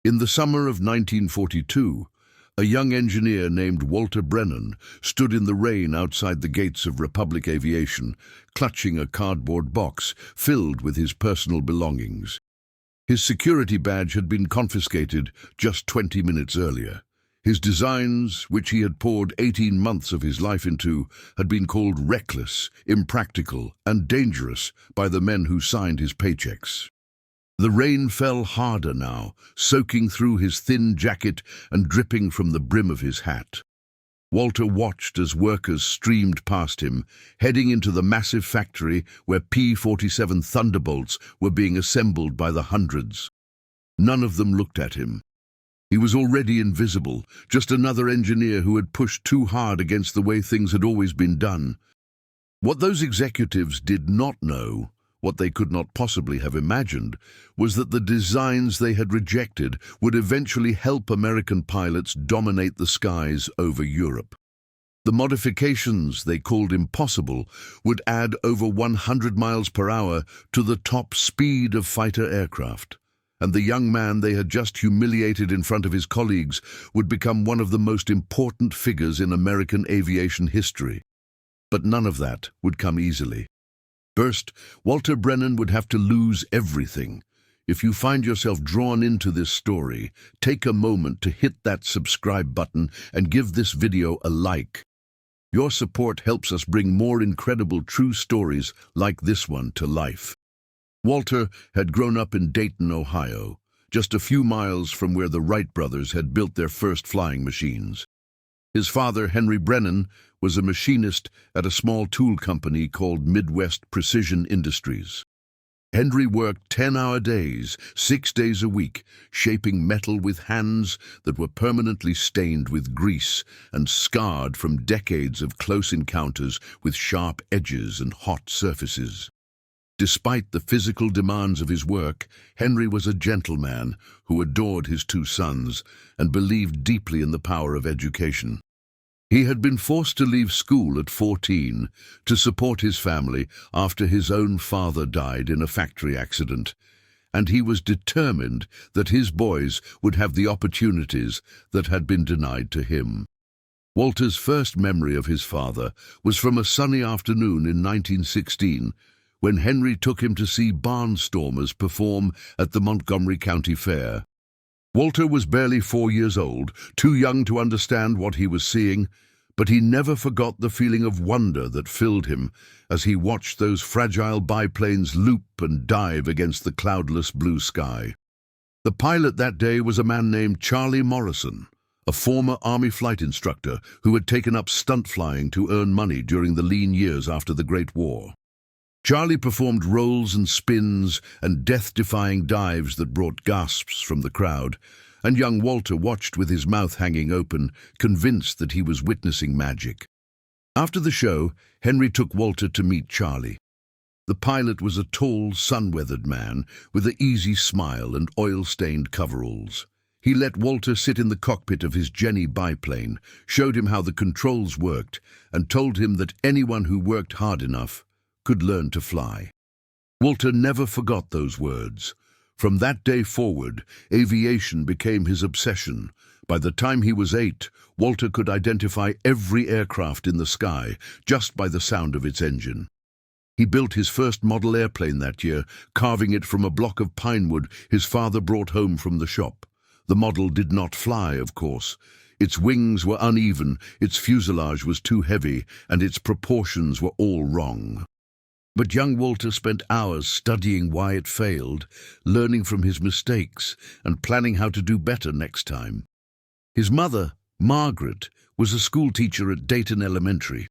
In the summer of 1942, a young engineer named Walter Brennan stood in the rain outside the gates of Republic Aviation, clutching a cardboard box filled with his personal belongings. His security badge had been confiscated just 20 minutes earlier. His designs, which he had poured 18 months of his life into, had been called reckless, impractical, and dangerous by the men who signed his paychecks. The rain fell harder now, soaking through his thin jacket and dripping from the brim of his hat. Walter watched as workers streamed past him, heading into the massive factory where P-47 Thunderbolts were being assembled by the hundreds. None of them looked at him. He was already invisible, just another engineer who had pushed too hard against the way things had always been done. What those executives did not know, what they could not possibly have imagined, was that the designs they had rejected would eventually help American pilots dominate the skies over Europe. The modifications they called impossible would add over 100 miles per hour to the top speed of fighter aircraft, and the young man they had just humiliated in front of his colleagues would become one of the most important figures in American aviation history. But none of that would come easily. First, Walter Brennan would have to lose everything. If you find yourself drawn into this story, take a moment to hit that subscribe button and give this video a like. Your support helps us bring more incredible true stories like this one to life. Walter had grown up in Dayton, Ohio, just a few miles from where the Wright brothers had built their first flying machines. His father, Henry Brennan, was a machinist at a small tool company called Midwest Precision Industries. Henry worked 10-hour days, 6 days a week, shaping metal with hands that were permanently stained with grease and scarred from decades of close encounters with sharp edges and hot surfaces. Despite the physical demands of his work, Henry was a gentleman who adored his 2 sons and believed deeply in the power of education. He had been forced to leave school at 14 to support his family after his own father died in a factory accident, and he was determined that his boys would have the opportunities that had been denied to him. Walter's first memory of his father was from a sunny afternoon in 1916, when Henry took him to see barnstormers perform at the Montgomery County Fair. Walter was barely 4 years old, too young to understand what he was seeing, but he never forgot the feeling of wonder that filled him as he watched those fragile biplanes loop and dive against the cloudless blue sky. The pilot that day was a man named Charlie Morrison, a former Army flight instructor who had taken up stunt flying to earn money during the lean years after the Great War. Charlie performed rolls and spins and death-defying dives that brought gasps from the crowd, and young Walter watched with his mouth hanging open, convinced that he was witnessing magic. After the show, Henry took Walter to meet Charlie. The pilot was a tall, sun-weathered man with an easy smile and oil-stained coveralls. He let Walter sit in the cockpit of his Jenny biplane, showed him how the controls worked, and told him that anyone who worked hard enough could learn to fly. Walter never forgot those words. From that day forward, aviation became his obsession. By the time he was 8, Walter could identify every aircraft in the sky just by the sound of its engine. He built his first model airplane that year, carving it from a block of pine wood his father brought home from the shop. The model did not fly, of course. Its wings were uneven, its fuselage was too heavy, and its proportions were all wrong. But young Walter spent hours studying why it failed, learning from his mistakes, and planning how to do better next time. His mother, Margaret, was a schoolteacher at Dayton Elementary.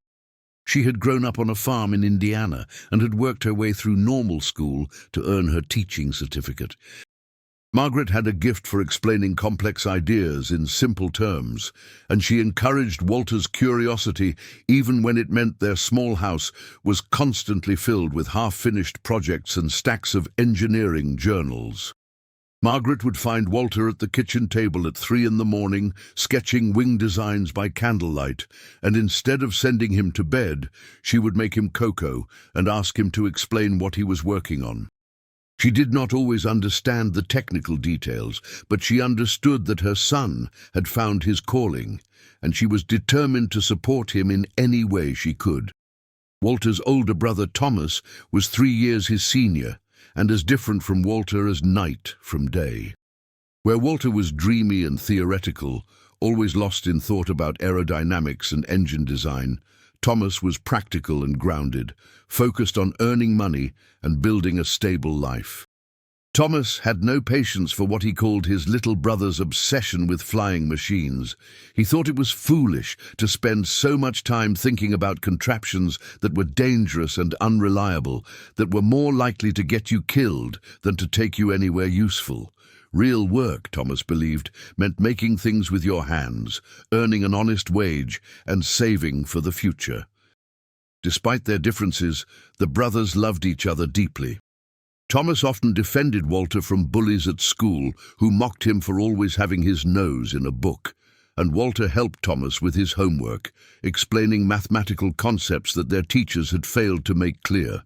She had grown up on a farm in Indiana and had worked her way through normal school to earn her teaching certificate. Margaret had a gift for explaining complex ideas in simple terms, and she encouraged Walter's curiosity even when it meant their small house was constantly filled with half-finished projects and stacks of engineering journals. Margaret would find Walter at the kitchen table at 3 in the morning, sketching wing designs by candlelight, and instead of sending him to bed, she would make him cocoa and ask him to explain what he was working on. She did not always understand the technical details, but she understood that her son had found his calling, and she was determined to support him in any way she could. Walter's older brother Thomas was 3 years his senior, and as different from Walter as night from day. Where Walter was dreamy and theoretical, always lost in thought about aerodynamics and engine design, Thomas was practical and grounded, focused on earning money and building a stable life. Thomas had no patience for what he called his little brother's obsession with flying machines. He thought it was foolish to spend so much time thinking about contraptions that were dangerous and unreliable, that were more likely to get you killed than to take you anywhere useful. Real work, Thomas believed, meant making things with your hands, earning an honest wage, and saving for the future. Despite their differences, the brothers loved each other deeply. Thomas often defended Walter from bullies at school who mocked him for always having his nose in a book, and Walter helped Thomas with his homework, explaining mathematical concepts that their teachers had failed to make clear.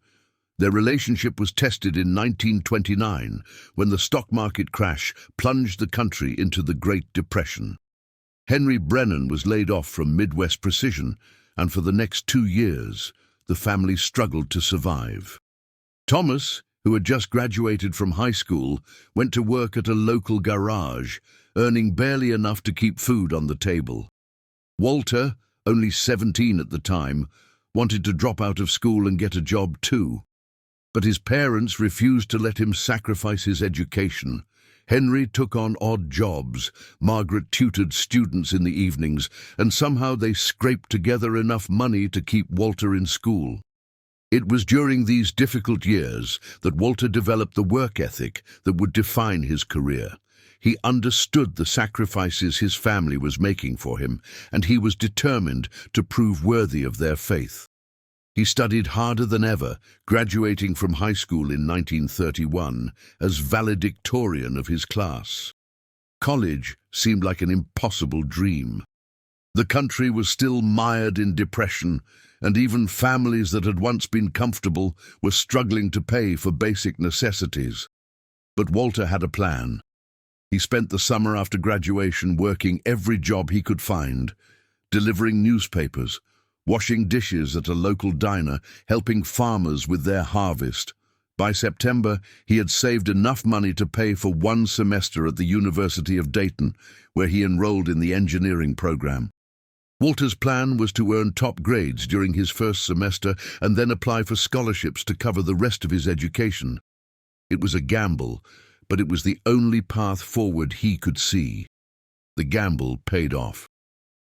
Their relationship was tested in 1929, when the stock market crash plunged the country into the Great Depression. Henry Brennan was laid off from Midwest Precision, and for the next 2 years, the family struggled to survive. Thomas, who had just graduated from high school, went to work at a local garage, earning barely enough to keep food on the table. Walter, only 17 at the time, wanted to drop out of school and get a job too. But his parents refused to let him sacrifice his education. Henry took on odd jobs. Margaret tutored students in the evenings, and somehow they scraped together enough money to keep Walter in school. It was during these difficult years that Walter developed the work ethic that would define his career. He understood the sacrifices his family was making for him, and he was determined to prove worthy of their faith. He studied harder than ever, graduating from high school in 1931 as valedictorian of his class. College seemed like an impossible dream. The country was still mired in depression, and even families that had once been comfortable were struggling to pay for basic necessities. But Walter had a plan. He spent the summer after graduation working every job he could find, delivering newspapers, washing dishes at a local diner, helping farmers with their harvest. By September, he had saved enough money to pay for 1 semester at the University of Dayton, where he enrolled in the engineering program. Walter's plan was to earn top grades during his first semester and then apply for scholarships to cover the rest of his education. It was a gamble, but it was the only path forward he could see. The gamble paid off.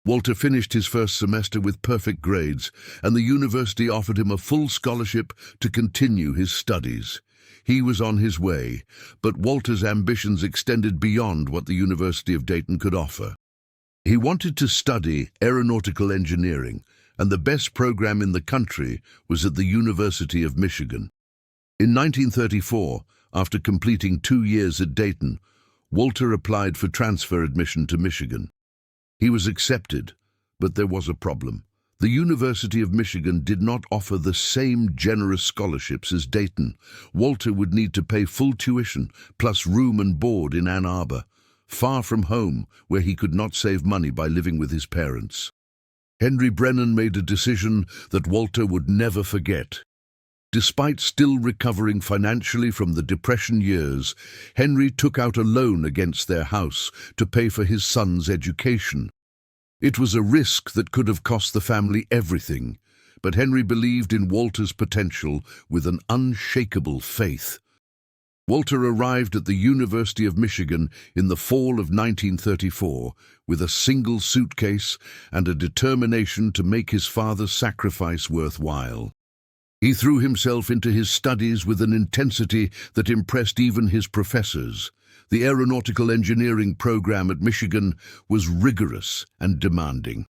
Walter finished his first semester with perfect grades, and the university offered him a full scholarship to continue his studies. He was on his way, but Walter's ambitions extended beyond what the University of Dayton could offer. He wanted to study aeronautical engineering, and the best program in the country was at the University of Michigan. In 1934, after completing 2 years at Dayton, Walter applied for transfer admission to Michigan. He was accepted, but there was a problem. The University of Michigan did not offer the same generous scholarships as Dayton. Walter would need to pay full tuition, plus room and board in Ann Arbor, far from home, where he could not save money by living with his parents. Henry Brennan made a decision that Walter would never forget. Despite still recovering financially from the Depression years, Henry took out a loan against their house to pay for his son's education. It was a risk that could have cost the family everything, but Henry believed in Walter's potential with an unshakable faith. Walter arrived at the University of Michigan in the fall of 1934 with a single suitcase and a determination to make his father's sacrifice worthwhile. He threw himself into his studies with an intensity that impressed even his professors. The aeronautical engineering program at Michigan was rigorous and demanding.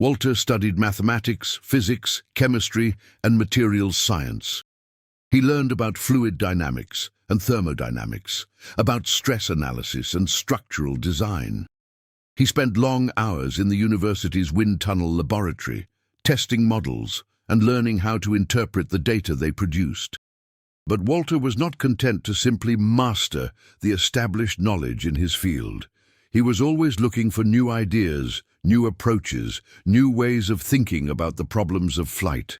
Walter studied mathematics, physics, chemistry, and materials science. He learned about fluid dynamics and thermodynamics, about stress analysis and structural design. He spent long hours in the university's wind tunnel laboratory, testing models and learning how to interpret the data they produced. But Walter was not content to simply master the established knowledge in his field. He was always looking for new ideas, new approaches, new ways of thinking about the problems of flight.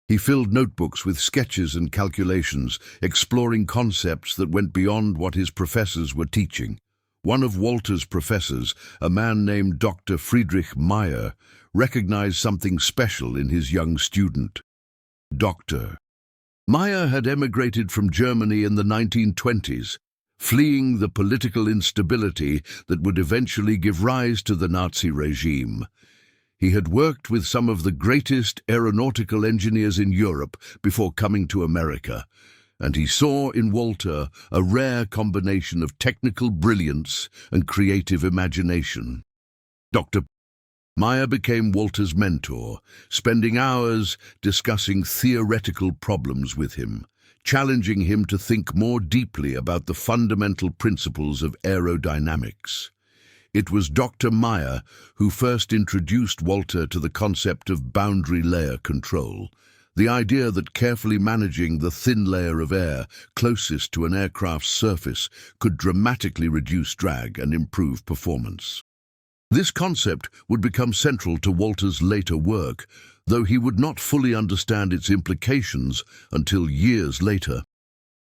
He filled notebooks with sketches and calculations, exploring concepts that went beyond what his professors were teaching. One of Walter's professors, a man named Dr. Friedrich Meyer, recognized something special in his young student. Dr. Meyer had emigrated from Germany in the 1920s, fleeing the political instability that would eventually give rise to the Nazi regime. He had worked with some of the greatest aeronautical engineers in Europe before coming to America, and he saw in Walter a rare combination of technical brilliance and creative imagination. Dr. Meyer became Walter's mentor, spending hours discussing theoretical problems with him, challenging him to think more deeply about the fundamental principles of aerodynamics. It was Dr. Meyer who first introduced Walter to the concept of boundary layer control, the idea that carefully managing the thin layer of air closest to an aircraft's surface could dramatically reduce drag and improve performance. This concept would become central to Walter's later work, though he would not fully understand its implications until years later.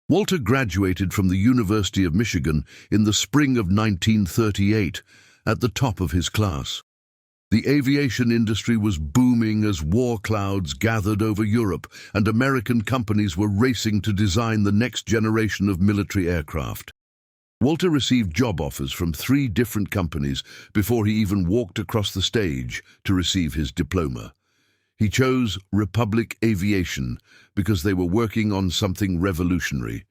Walter graduated from the University of Michigan in the spring of 1938, at the top of his class. The aviation industry was booming as war clouds gathered over Europe, and American companies were racing to design the next generation of military aircraft. Walter received job offers from 3 different companies before he even walked across the stage to receive his diploma. He chose Republic Aviation because they were working on something revolutionary.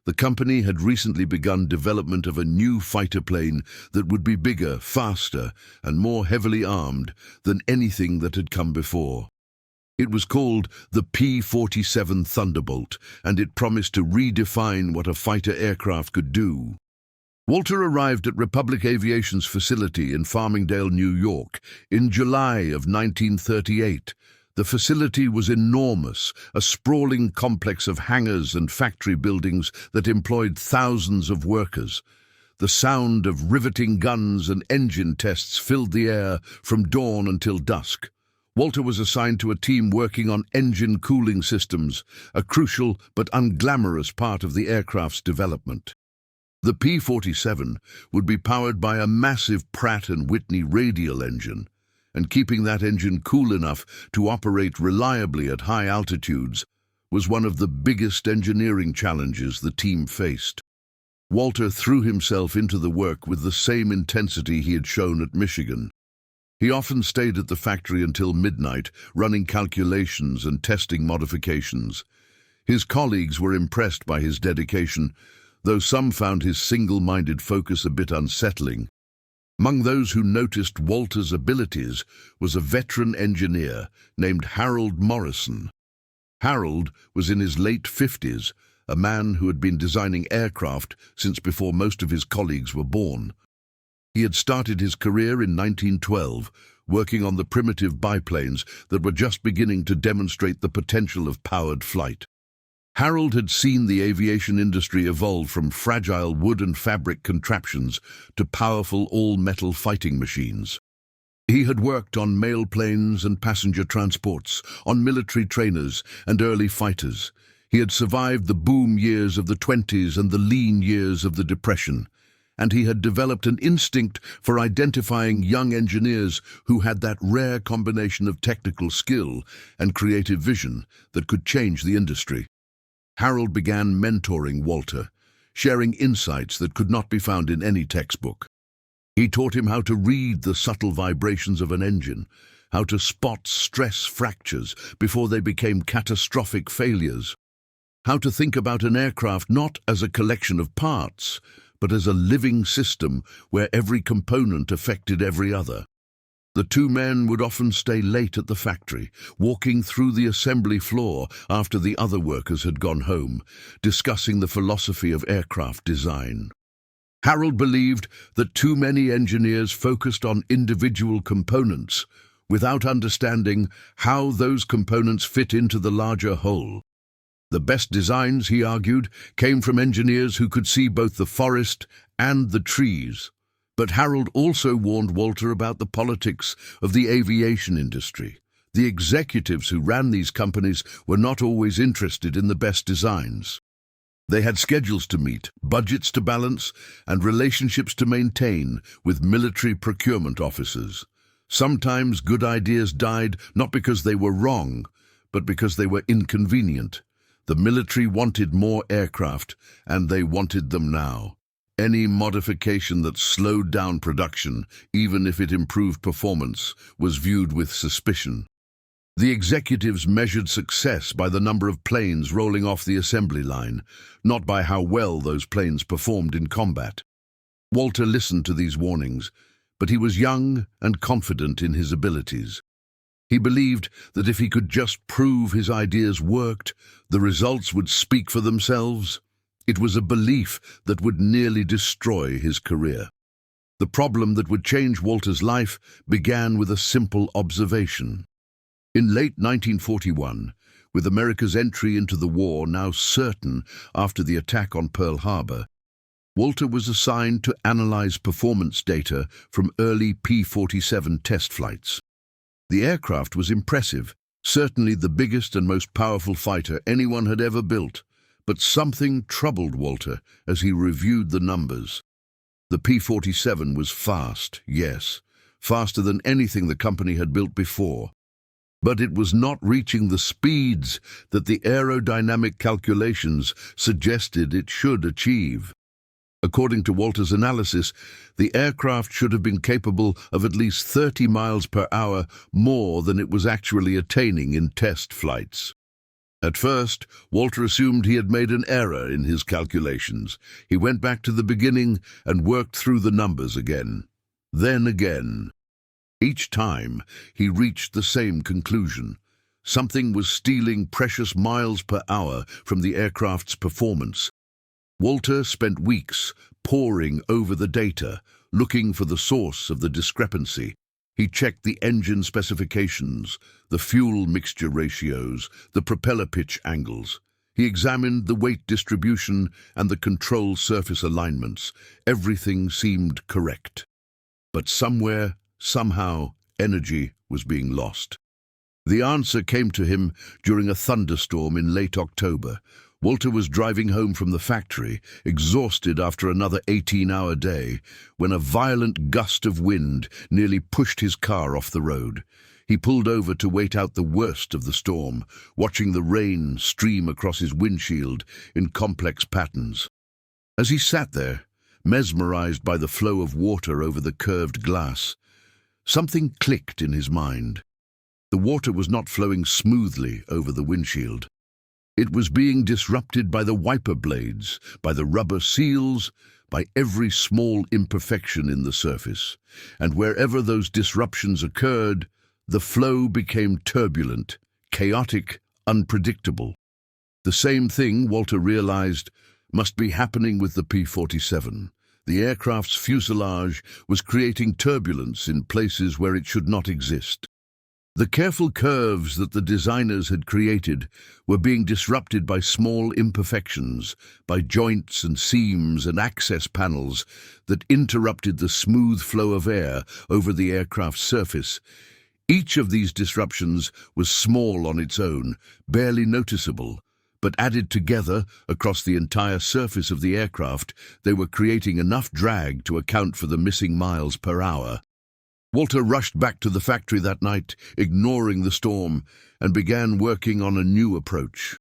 The company had recently begun development of a new fighter plane that would be bigger, faster, and more heavily armed than anything that had come before. It was called the P-47 Thunderbolt, and it promised to redefine what a fighter aircraft could do. Walter arrived at Republic Aviation's facility in Farmingdale, New York, in July of 1938. The facility was enormous, a sprawling complex of hangars and factory buildings that employed thousands of workers. The sound of riveting guns and engine tests filled the air from dawn until dusk. Walter was assigned to a team working on engine cooling systems, a crucial but unglamorous part of the aircraft's development. The P-47 would be powered by a massive Pratt & Whitney radial engine, and keeping that engine cool enough to operate reliably at high altitudes was one of the biggest engineering challenges the team faced. Walter threw himself into the work with the same intensity he had shown at Michigan. He often stayed at the factory until midnight, running calculations and testing modifications. His colleagues were impressed by his dedication, though some found his single-minded focus a bit unsettling. Among those who noticed Walter's abilities was a veteran engineer named Harold Morrison. Harold was in his late 50s, a man who had been designing aircraft since before most of his colleagues were born. He had started his career in 1912, working on the primitive biplanes that were just beginning to demonstrate the potential of powered flight. Harold had seen the aviation industry evolve from fragile wood and fabric contraptions to powerful all-metal fighting machines. He had worked on mail planes and passenger transports, on military trainers and early fighters. He had survived the boom years of the 20s and the lean years of the Depression, and he had developed an instinct for identifying young engineers who had that rare combination of technical skill and creative vision that could change the industry. Harold began mentoring Walter, sharing insights that could not be found in any textbook. He taught him how to read the subtle vibrations of an engine, how to spot stress fractures before they became catastrophic failures, how to think about an aircraft not as a collection of parts, but as a living system where every component affected every other. The 2 men would often stay late at the factory, walking through the assembly floor after the other workers had gone home, discussing the philosophy of aircraft design. Harold believed that too many engineers focused on individual components without understanding how those components fit into the larger whole. The best designs, he argued, came from engineers who could see both the forest and the trees. But Harold also warned Walter about the politics of the aviation industry. The executives who ran these companies were not always interested in the best designs. They had schedules to meet, budgets to balance, and relationships to maintain with military procurement officers. Sometimes good ideas died not because they were wrong, but because they were inconvenient. The military wanted more aircraft, and they wanted them now. Any modification that slowed down production, even if it improved performance, was viewed with suspicion. The executives measured success by the number of planes rolling off the assembly line, not by how well those planes performed in combat. Walter listened to these warnings, but he was young and confident in his abilities. He believed that if he could just prove his ideas worked, the results would speak for themselves. It was a belief that would nearly destroy his career. The problem that would change Walter's life began with a simple observation. In late 1941, with America's entry into the war now certain after the attack on Pearl Harbor, Walter was assigned to analyze performance data from early P-47 test flights. The aircraft was impressive, certainly the biggest and most powerful fighter anyone had ever built, but something troubled Walter as he reviewed the numbers. The P-47 was fast, yes, faster than anything the company had built before. But it was not reaching the speeds that the aerodynamic calculations suggested it should achieve. According to Walter's analysis, the aircraft should have been capable of at least 30 miles per hour more than it was actually attaining in test flights. At first, Walter assumed he had made an error in his calculations. He went back to the beginning and worked through the numbers again. Then again. Each time, he reached the same conclusion. Something was stealing precious miles per hour from the aircraft's performance. Walter spent weeks poring over the data, looking for the source of the discrepancy. He checked the engine specifications, the fuel mixture ratios, the propeller pitch angles. He examined the weight distribution and the control surface alignments. Everything seemed correct. But somewhere, somehow, energy was being lost. The answer came to him during a thunderstorm in late October. Walter was driving home from the factory, exhausted after another 18-hour day, when a violent gust of wind nearly pushed his car off the road. He pulled over to wait out the worst of the storm, watching the rain stream across his windshield in complex patterns. As he sat there, mesmerized by the flow of water over the curved glass, something clicked in his mind. The water was not flowing smoothly over the windshield. It was being disrupted by the wiper blades, by the rubber seals, by every small imperfection in the surface. And wherever those disruptions occurred, the flow became turbulent, chaotic, unpredictable. The same thing, Walter realized, must be happening with the P-47. The aircraft's fuselage was creating turbulence in places where it should not exist. The careful curves that the designers had created were being disrupted by small imperfections, by joints and seams and access panels that interrupted the smooth flow of air over the aircraft's surface. Each of these disruptions was small on its own, barely noticeable, but added together across the entire surface of the aircraft, they were creating enough drag to account for the missing miles per hour. Walter rushed back to the factory that night, ignoring the storm, and began working on a new approach.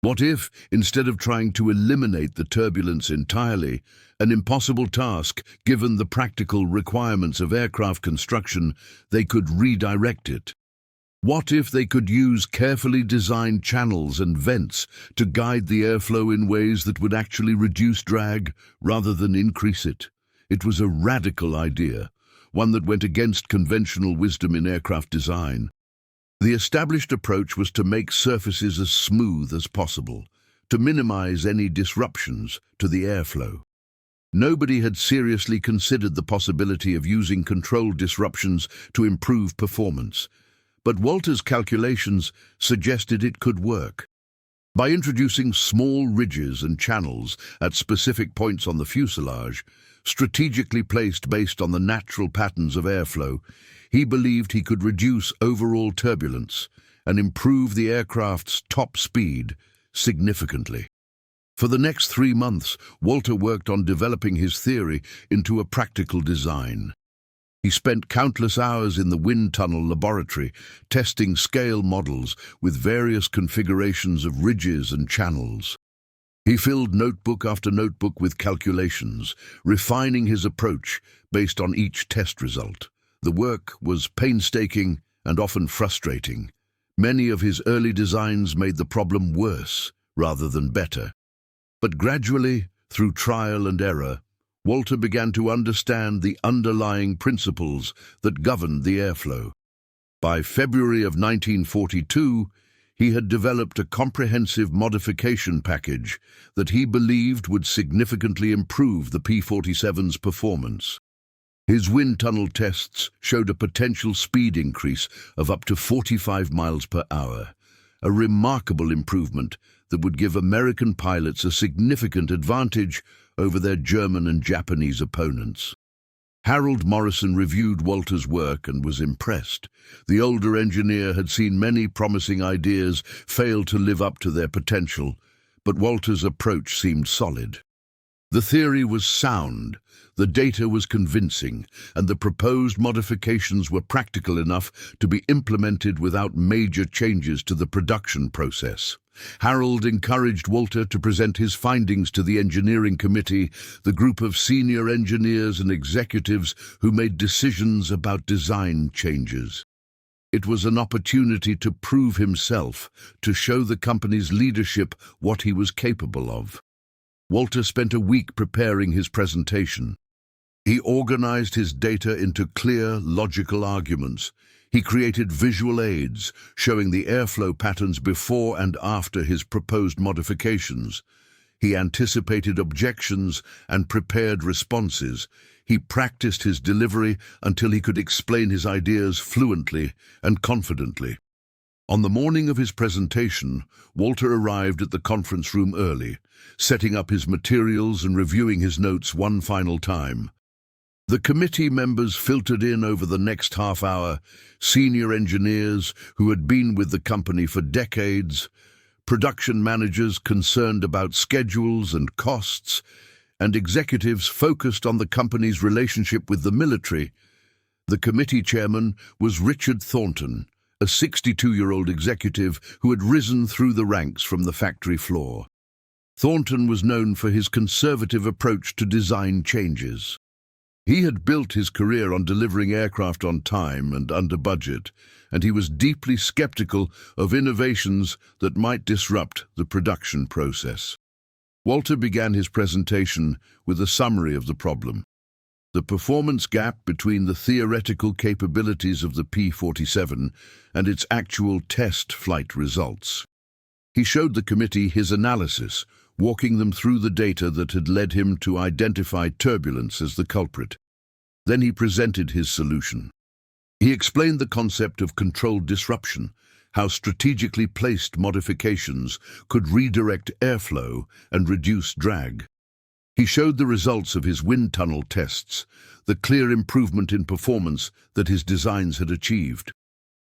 What if, instead of trying to eliminate the turbulence entirely, an impossible task given the practical requirements of aircraft construction, they could redirect it? What if they could use carefully designed channels and vents to guide the airflow in ways that would actually reduce drag rather than increase it? It was a radical idea, one that went against conventional wisdom in aircraft design. The established approach was to make surfaces as smooth as possible, to minimize any disruptions to the airflow. Nobody had seriously considered the possibility of using controlled disruptions to improve performance, but Walter's calculations suggested it could work. By introducing small ridges and channels at specific points on the fuselage, strategically placed based on the natural patterns of airflow, he believed he could reduce overall turbulence and improve the aircraft's top speed significantly. For the next 3 months, Walter worked on developing his theory into a practical design. He spent countless hours in the wind tunnel laboratory, testing scale models with various configurations of ridges and channels. He filled notebook after notebook with calculations, refining his approach based on each test result. The work was painstaking and often frustrating. Many of his early designs made the problem worse rather than better. But gradually, through trial and error, Walter began to understand the underlying principles that governed the airflow. By February of 1942, he had developed a comprehensive modification package that he believed would significantly improve the P-47's performance. His wind tunnel tests showed a potential speed increase of up to 45 miles per hour, a remarkable improvement that would give American pilots a significant advantage over their German and Japanese opponents. Harold Morrison reviewed Walter's work and was impressed. The older engineer had seen many promising ideas fail to live up to their potential, but Walter's approach seemed solid. The theory was sound, the data was convincing, and the proposed modifications were practical enough to be implemented without major changes to the production process. Harold encouraged Walter to present his findings to the engineering committee, the group of senior engineers and executives who made decisions about design changes. It was an opportunity to prove himself, to show the company's leadership what he was capable of. Walter spent a week preparing his presentation. He organized his data into clear, logical arguments. He created visual aids showing the airflow patterns before and after his proposed modifications. He anticipated objections and prepared responses. He practiced his delivery until he could explain his ideas fluently and confidently. On the morning of his presentation, Walter arrived at the conference room early, setting up his materials and reviewing his notes one final time. The committee members filtered in over the next half hour, senior engineers who had been with the company for decades, production managers concerned about schedules and costs, and executives focused on the company's relationship with the military. The committee chairman was Richard Thornton, a 62-year-old executive who had risen through the ranks from the factory floor. Thornton was known for his conservative approach to design changes. He had built his career on delivering aircraft on time and under budget, and he was deeply skeptical of innovations that might disrupt the production process. Walter began his presentation with a summary of the problem: the performance gap between the theoretical capabilities of the P-47 and its actual test flight results. He showed the committee his analysis, walking them through the data that had led him to identify turbulence as the culprit. Then he presented his solution. He explained the concept of controlled disruption, how strategically placed modifications could redirect airflow and reduce drag. He showed the results of his wind tunnel tests, the clear improvement in performance that his designs had achieved.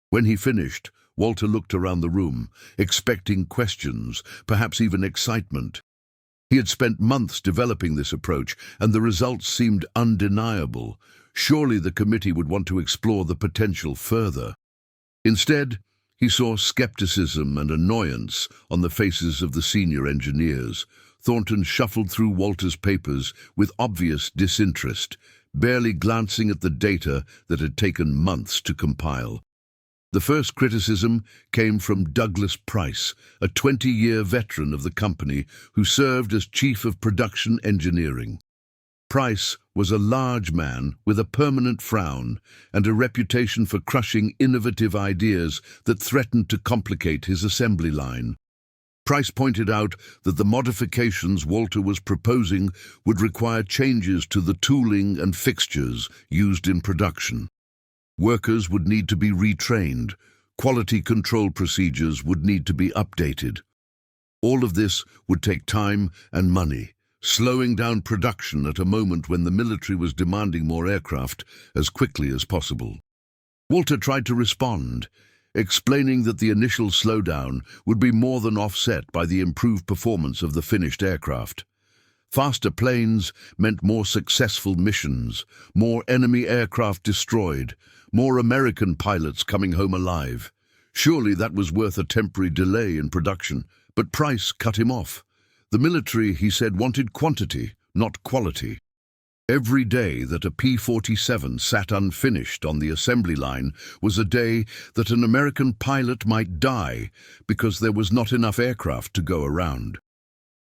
When he finished, Walter looked around the room, expecting questions, perhaps even excitement. He had spent months developing this approach, and the results seemed undeniable. Surely the committee would want to explore the potential further. Instead, he saw skepticism and annoyance on the faces of the senior engineers. Thornton shuffled through Walter's papers with obvious disinterest, barely glancing at the data that had taken months to compile. The first criticism came from Douglas Price, a 20-year veteran of the company who served as Chief of Production Engineering. Price was a large man with a permanent frown and a reputation for crushing innovative ideas that threatened to complicate his assembly line. Price pointed out that the modifications Walter was proposing would require changes to the tooling and fixtures used in production. Workers would need to be retrained. Quality control procedures would need to be updated. All of this would take time and money, slowing down production at a moment when the military was demanding more aircraft as quickly as possible. Walter tried to respond, explaining that the initial slowdown would be more than offset by the improved performance of the finished aircraft. Faster planes meant more successful missions, more enemy aircraft destroyed, more American pilots coming home alive. Surely that was worth a temporary delay in production, but Price cut him off. The military, he said, wanted quantity, not quality. Every day that a P-47 sat unfinished on the assembly line was a day that an American pilot might die because there was not enough aircraft to go around.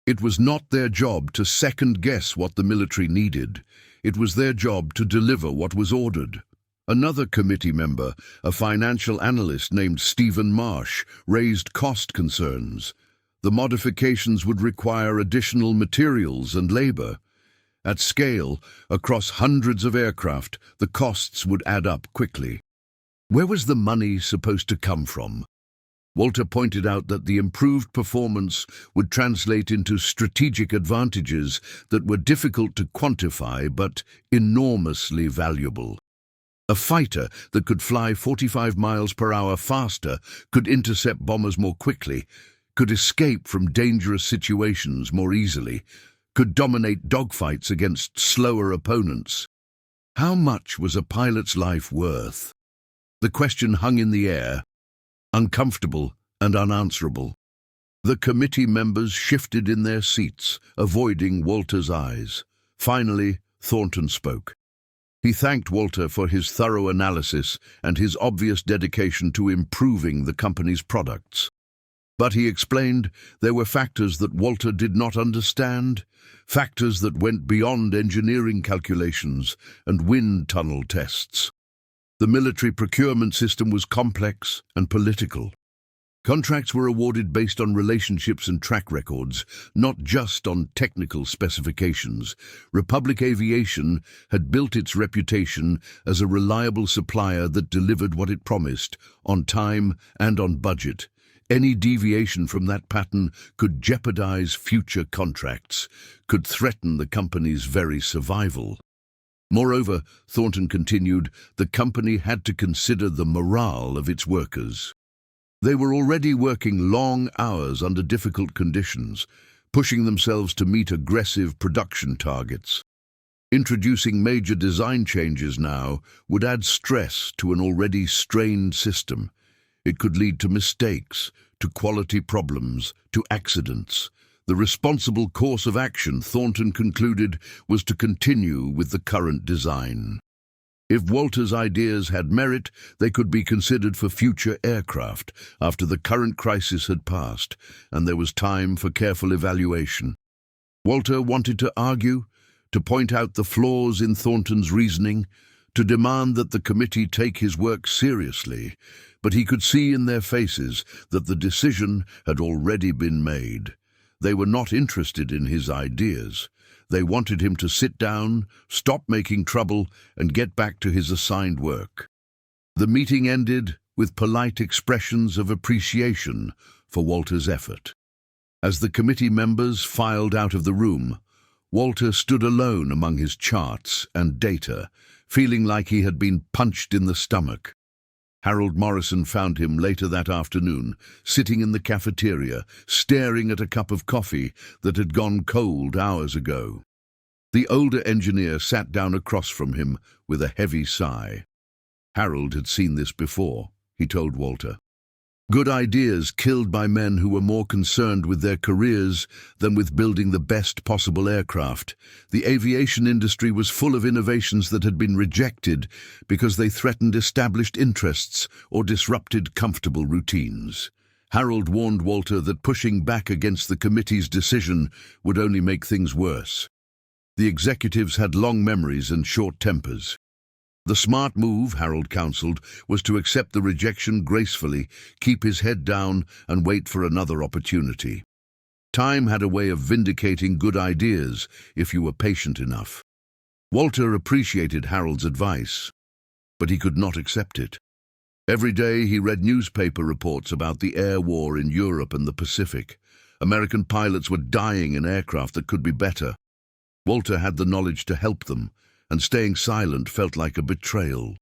It was not their job to second-guess what the military needed. It was their job to deliver what was ordered. Another committee member, a financial analyst named Stephen Marsh, raised cost concerns. The modifications would require additional materials and labor. At scale, across hundreds of aircraft, the costs would add up quickly. Where was the money supposed to come from? Walter pointed out that the improved performance would translate into strategic advantages that were difficult to quantify but enormously valuable. A fighter that could fly 45 miles per hour faster, could intercept bombers more quickly, could escape from dangerous situations more easily, could dominate dogfights against slower opponents. How much was a pilot's life worth? The question hung in the air, uncomfortable and unanswerable. The committee members shifted in their seats, avoiding Walter's eyes. Finally, Thornton spoke. He thanked Walter for his thorough analysis and his obvious dedication to improving the company's products. But he explained there were factors that Walter did not understand, factors that went beyond engineering calculations and wind tunnel tests. The military procurement system was complex and political. Contracts were awarded based on relationships and track records, not just on technical specifications. Republic Aviation had built its reputation as a reliable supplier that delivered what it promised, on time and on budget. Any deviation from that pattern could jeopardize future contracts, could threaten the company's very survival. Moreover, Thornton continued, the company had to consider the morale of its workers. They were already working long hours under difficult conditions, pushing themselves to meet aggressive production targets. Introducing major design changes now would add stress to an already strained system. It could lead to mistakes, to quality problems, to accidents. The responsible course of action, Thornton concluded, was to continue with the current design. If Walter's ideas had merit, they could be considered for future aircraft after the current crisis had passed, and there was time for careful evaluation. Walter wanted to argue, to point out the flaws in Thornton's reasoning, to demand that the committee take his work seriously, but he could see in their faces that the decision had already been made. They were not interested in his ideas. They wanted him to sit down, stop making trouble, and get back to his assigned work. The meeting ended with polite expressions of appreciation for Walter's effort. As the committee members filed out of the room, Walter stood alone among his charts and data, feeling like he had been punched in the stomach. Harold Morrison found him later that afternoon, sitting in the cafeteria, staring at a cup of coffee that had gone cold hours ago. The older engineer sat down across from him with a heavy sigh. Harold had seen this before, he told Walter. Good ideas killed by men who were more concerned with their careers than with building the best possible aircraft. The aviation industry was full of innovations that had been rejected because they threatened established interests or disrupted comfortable routines. Harold warned Walter that pushing back against the committee's decision would only make things worse. The executives had long memories and short tempers. The smart move, Harold counseled, was to accept the rejection gracefully, keep his head down, and wait for another opportunity. Time had a way of vindicating good ideas if you were patient enough. Walter appreciated Harold's advice, but he could not accept it. Every day he read newspaper reports about the air war in Europe and the Pacific, American pilots were dying in aircraft that could be better. Walter had the knowledge to help them, and staying silent felt like a betrayal.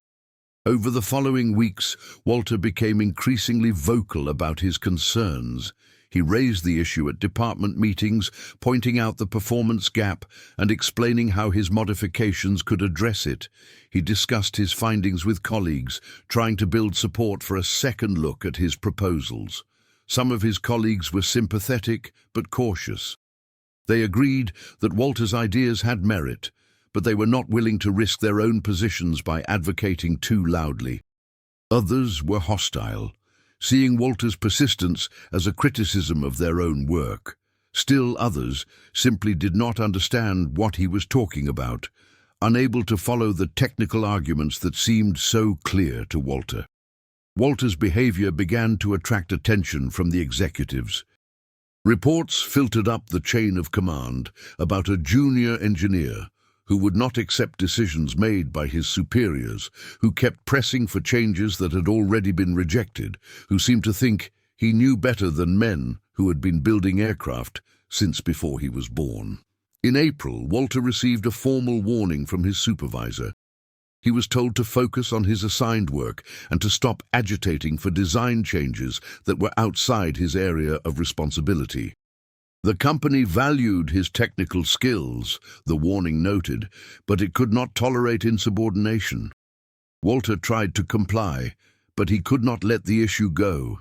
Over the following weeks, Walter became increasingly vocal about his concerns. He raised the issue at department meetings, pointing out the performance gap and explaining how his modifications could address it. He discussed his findings with colleagues, trying to build support for a second look at his proposals. Some of his colleagues were sympathetic but cautious. They agreed that Walter's ideas had merit, but they were not willing to risk their own positions by advocating too loudly. Others were hostile, seeing Walter's persistence as a criticism of their own work. Still others simply did not understand what he was talking about, unable to follow the technical arguments that seemed so clear to Walter. Walter's behavior began to attract attention from the executives. Reports filtered up the chain of command about a junior engineer who would not accept decisions made by his superiors, who kept pressing for changes that had already been rejected, who seemed to think he knew better than men who had been building aircraft since before he was born. In April, Walter received a formal warning from his supervisor. He was told to focus on his assigned work and to stop agitating for design changes that were outside his area of responsibility. The company valued his technical skills, the warning noted, but it could not tolerate insubordination. Walter tried to comply, but he could not let the issue go.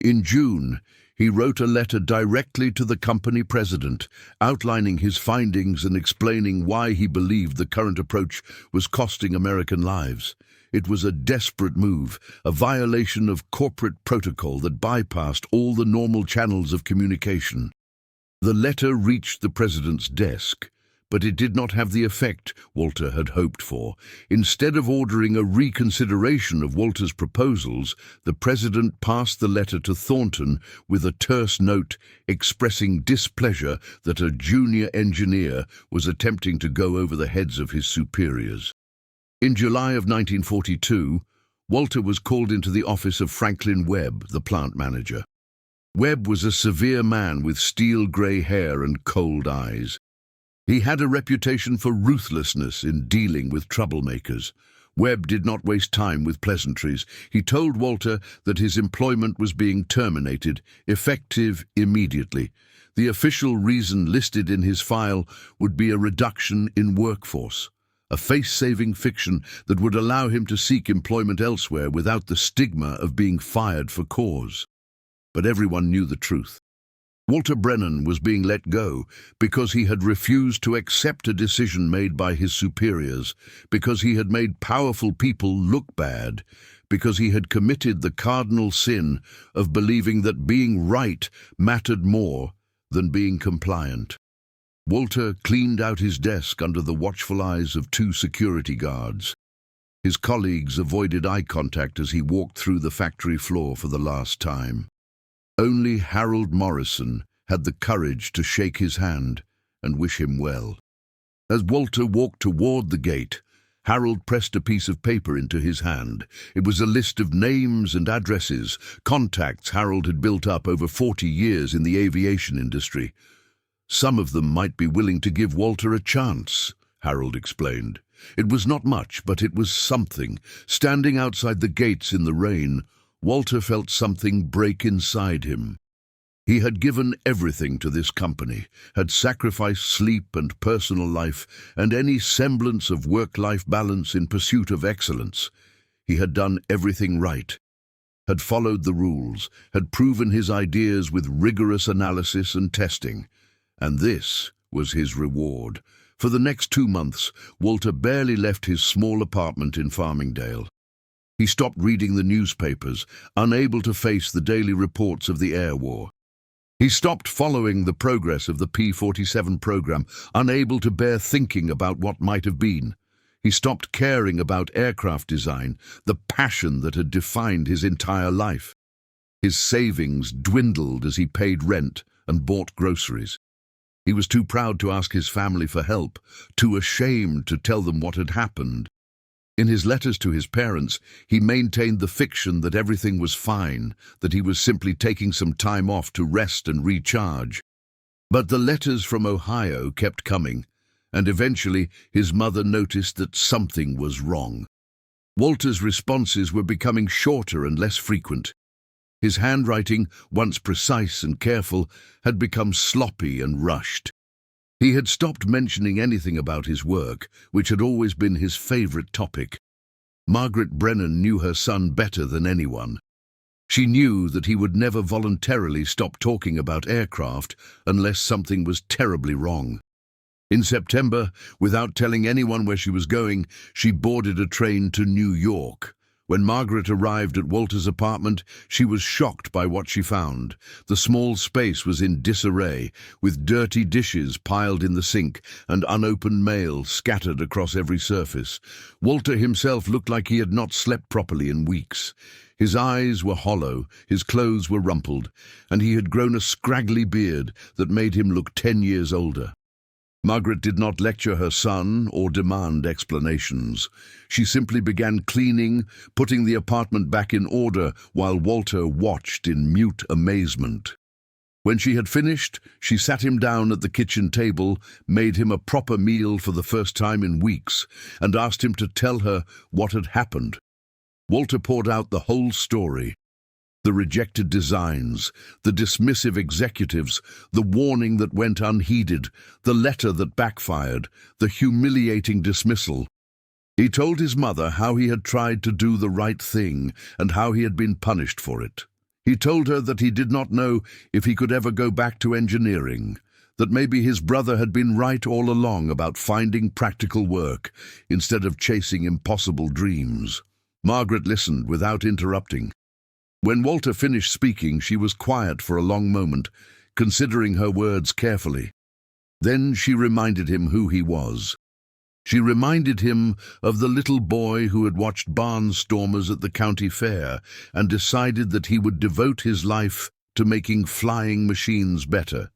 In June, he wrote a letter directly to the company president, outlining his findings and explaining why he believed the current approach was costing American lives. It was a desperate move, a violation of corporate protocol that bypassed all the normal channels of communication. The letter reached the president's desk, but it did not have the effect Walter had hoped for. Instead of ordering a reconsideration of Walter's proposals, the president passed the letter to Thornton with a terse note expressing displeasure that a junior engineer was attempting to go over the heads of his superiors. In July of 1942, Walter was called into the office of Franklin Webb, the plant manager. Webb was a severe man with steel-gray hair and cold eyes. He had a reputation for ruthlessness in dealing with troublemakers. Webb did not waste time with pleasantries. He told Walter that his employment was being terminated, effective immediately. The official reason listed in his file would be a reduction in workforce, a face-saving fiction that would allow him to seek employment elsewhere without the stigma of being fired for cause. But everyone knew the truth. Walter Brennan was being let go because he had refused to accept a decision made by his superiors, because he had made powerful people look bad, because he had committed the cardinal sin of believing that being right mattered more than being compliant. Walter cleaned out his desk under the watchful eyes of 2 security guards. His colleagues avoided eye contact as he walked through the factory floor for the last time. Only Harold Morrison had the courage to shake his hand and wish him well. As Walter walked toward the gate, Harold pressed a piece of paper into his hand. It was a list of names and addresses, contacts Harold had built up over 40 years in the aviation industry. Some of them might be willing to give Walter a chance, Harold explained. It was not much, but it was something. Standing outside the gates in the rain, Walter felt something break inside him. He had given everything to this company, had sacrificed sleep and personal life and any semblance of work-life balance in pursuit of excellence. He had done everything right, had followed the rules, had proven his ideas with rigorous analysis and testing. And this was his reward. For the next 2 months, Walter barely left his small apartment in Farmingdale. He stopped reading the newspapers, unable to face the daily reports of the air war. He stopped following the progress of the P-47 program, unable to bear thinking about what might have been. He stopped caring about aircraft design, the passion that had defined his entire life. His savings dwindled as he paid rent and bought groceries. He was too proud to ask his family for help, too ashamed to tell them what had happened. In his letters to his parents, he maintained the fiction that everything was fine, that he was simply taking some time off to rest and recharge. But the letters from Ohio kept coming, and eventually his mother noticed that something was wrong. Walter's responses were becoming shorter and less frequent. His handwriting, once precise and careful, had become sloppy and rushed. He had stopped mentioning anything about his work, which had always been his favorite topic. Margaret Brennan knew her son better than anyone. She knew that he would never voluntarily stop talking about aircraft unless something was terribly wrong. In September, without telling anyone where she was going, she boarded a train to New York. When Margaret arrived at Walter's apartment, she was shocked by what she found. The small space was in disarray, with dirty dishes piled in the sink and unopened mail scattered across every surface. Walter himself looked like he had not slept properly in weeks. His eyes were hollow, his clothes were rumpled, and he had grown a scraggly beard that made him look 10 years older. Margaret did not lecture her son or demand explanations. She simply began cleaning, putting the apartment back in order while Walter watched in mute amazement. When she had finished, she sat him down at the kitchen table, made him a proper meal for the first time in weeks, and asked him to tell her what had happened. Walter poured out the whole story. The rejected designs, the dismissive executives, the warning that went unheeded, the letter that backfired, the humiliating dismissal. He told his mother how he had tried to do the right thing and how he had been punished for it. He told her that he did not know if he could ever go back to engineering, that maybe his brother had been right all along about finding practical work instead of chasing impossible dreams. Margaret listened without interrupting. When Walter finished speaking, she was quiet for a long moment, considering her words carefully. Then she reminded him who he was. She reminded him of the little boy who had watched barnstormers at the county fair and decided that he would devote his life to making flying machines better.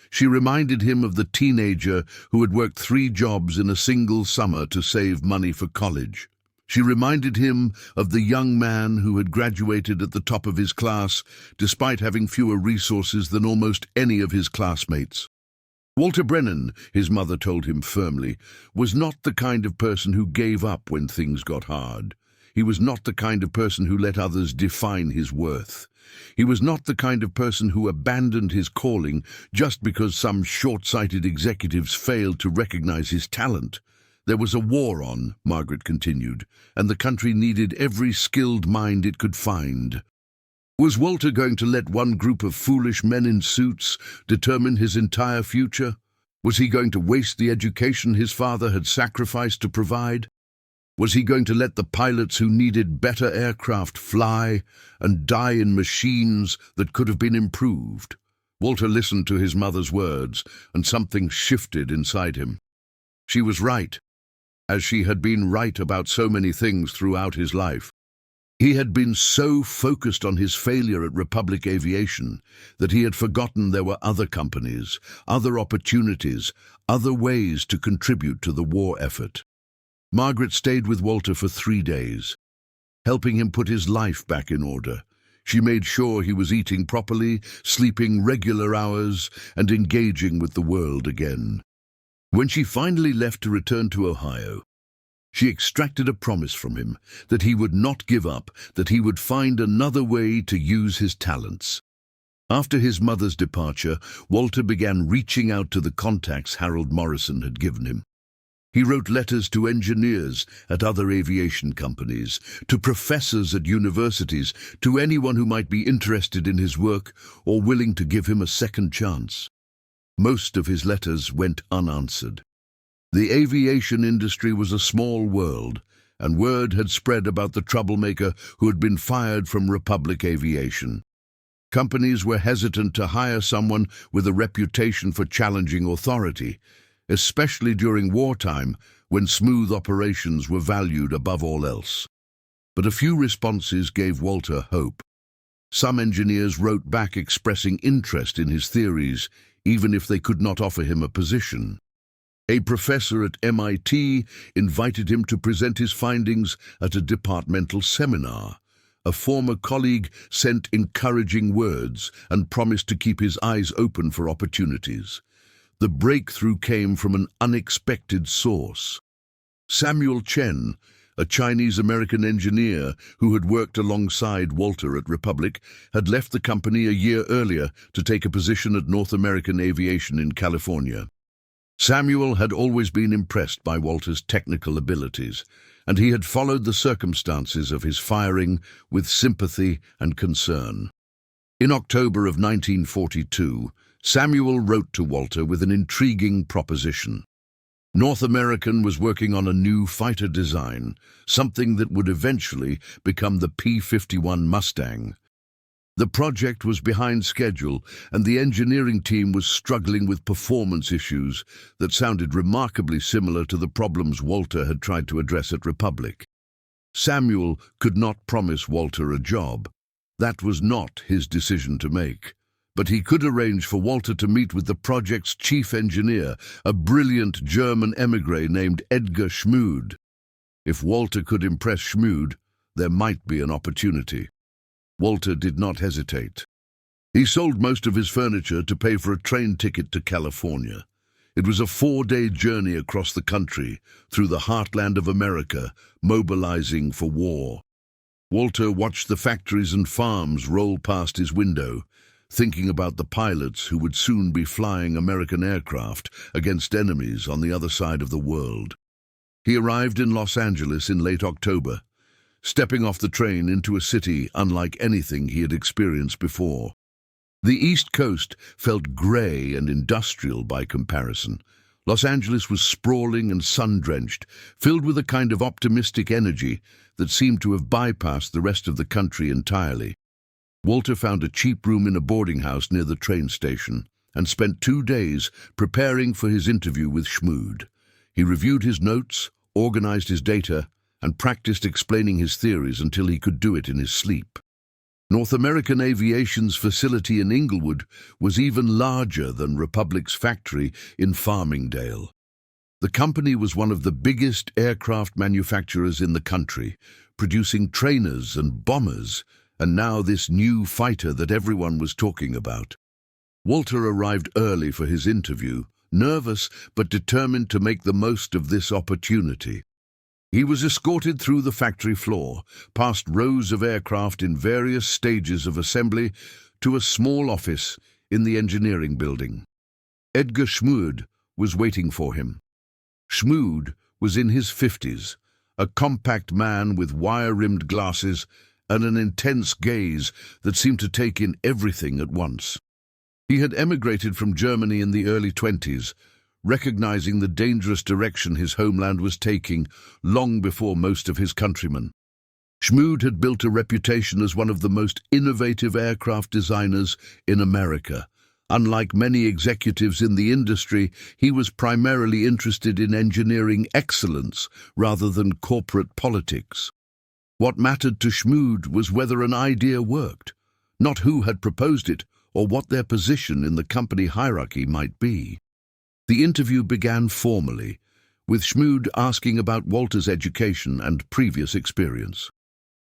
She reminded him of the teenager who had worked 3 jobs in a single summer to save money for college. She reminded him of the young man who had graduated at the top of his class, despite having fewer resources than almost any of his classmates. Walter Brennan, his mother told him firmly, was not the kind of person who gave up when things got hard. He was not the kind of person who let others define his worth. He was not the kind of person who abandoned his calling just because some short-sighted executives failed to recognize his talent. There was a war on, Margaret continued, and the country needed every skilled mind it could find. Was Walter going to let one group of foolish men in suits determine his entire future? Was he going to waste the education his father had sacrificed to provide? Was he going to let the pilots who needed better aircraft fly and die in machines that could have been improved? Walter listened to his mother's words, and something shifted inside him. She was right, as she had been right about so many things throughout his life. He had been so focused on his failure at Republic Aviation that he had forgotten there were other companies, other opportunities, other ways to contribute to the war effort. Margaret stayed with Walter for 3 days, helping him put his life back in order. She made sure he was eating properly, sleeping regular hours, and engaging with the world again. When she finally left to return to Ohio, she extracted a promise from him that he would not give up, that he would find another way to use his talents. After his mother's departure, Walter began reaching out to the contacts Harold Morrison had given him. He wrote letters to engineers at other aviation companies, to professors at universities, to anyone who might be interested in his work or willing to give him a second chance. Most of his letters went unanswered. The aviation industry was a small world, and word had spread about the troublemaker who had been fired from Republic Aviation. Companies were hesitant to hire someone with a reputation for challenging authority, especially during wartime when smooth operations were valued above all else. But a few responses gave Walter hope. Some engineers wrote back expressing interest in his theories, even if they could not offer him a position. A professor at MIT invited him to present his findings at a departmental seminar. A former colleague sent encouraging words and promised to keep his eyes open for opportunities. The breakthrough came from an unexpected source. Samuel Chen, a Chinese-American engineer who had worked alongside Walter at Republic, had left the company a year earlier to take a position at North American Aviation in California. Samuel had always been impressed by Walter's technical abilities, and he had followed the circumstances of his firing with sympathy and concern. In October of 1942, Samuel wrote to Walter with an intriguing proposition. North American was working on a new fighter design, something that would eventually become the P-51 Mustang. The project was behind schedule, and the engineering team was struggling with performance issues that sounded remarkably similar to the problems Walter had tried to address at Republic. Samuel could not promise Walter a job. That was not his decision to make. But he could arrange for Walter to meet with the project's chief engineer, a brilliant German émigré named Edgar Schmude. If Walter could impress Schmude, there might be an opportunity. Walter did not hesitate. He sold most of his furniture to pay for a train ticket to California. It was a 4-day journey across the country, through the heartland of America, mobilizing for war. Walter watched the factories and farms roll past his window, thinking about the pilots who would soon be flying American aircraft against enemies on the other side of the world. He arrived in Los Angeles in late October, stepping off the train into a city unlike anything he had experienced before. The East Coast felt grey and industrial by comparison. Los Angeles was sprawling and sun-drenched, filled with a kind of optimistic energy that seemed to have bypassed the rest of the country entirely. Walter found a cheap room in a boarding house near the train station and spent 2 days preparing for his interview with Schmude. He reviewed his notes, organized his data, and practiced explaining his theories until he could do it in his sleep. North American Aviation's facility in Inglewood was even larger than Republic's factory in Farmingdale. The company was one of the biggest aircraft manufacturers in the country, producing trainers and bombers, and now this new fighter that everyone was talking about. Walter arrived early for his interview, nervous but determined to make the most of this opportunity. He was escorted through the factory floor, past rows of aircraft in various stages of assembly, to a small office in the engineering building. Edgar Schmude was waiting for him. Schmude was in his 50s, a compact man with wire-rimmed glasses and an intense gaze that seemed to take in everything at once. He had emigrated from Germany in the early 20s, recognizing the dangerous direction his homeland was taking long before most of his countrymen. Schmude had built a reputation as one of the most innovative aircraft designers in America. Unlike many executives in the industry, he was primarily interested in engineering excellence rather than corporate politics. What mattered to Schmude was whether an idea worked, not who had proposed it or what their position in the company hierarchy might be. The interview began formally, with Schmude asking about Walter's education and previous experience.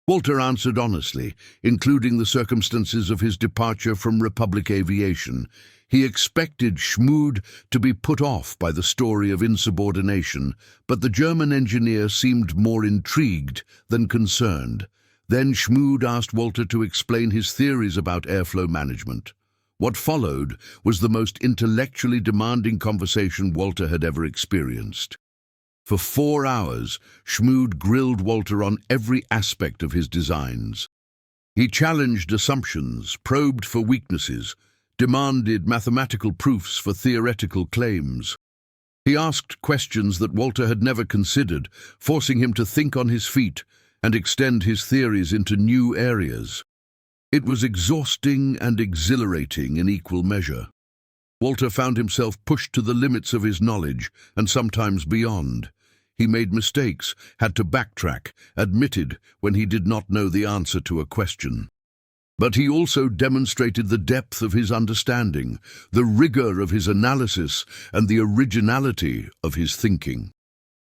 Walter answered honestly, including the circumstances of his departure from Republic Aviation. He expected Schmude to be put off by the story of insubordination, but the German engineer seemed more intrigued than concerned. Then Schmude asked Walter to explain his theories about airflow management. What followed was the most intellectually demanding conversation Walter had ever experienced. For 4 hours, Schmude grilled Walter on every aspect of his designs. He challenged assumptions, probed for weaknesses, demanded mathematical proofs for theoretical claims. He asked questions that Walter had never considered, forcing him to think on his feet and extend his theories into new areas. It was exhausting and exhilarating in equal measure. Walter found himself pushed to the limits of his knowledge, and sometimes beyond. He made mistakes, had to backtrack, admitted when he did not know the answer to a question. But he also demonstrated the depth of his understanding, the rigor of his analysis, and the originality of his thinking.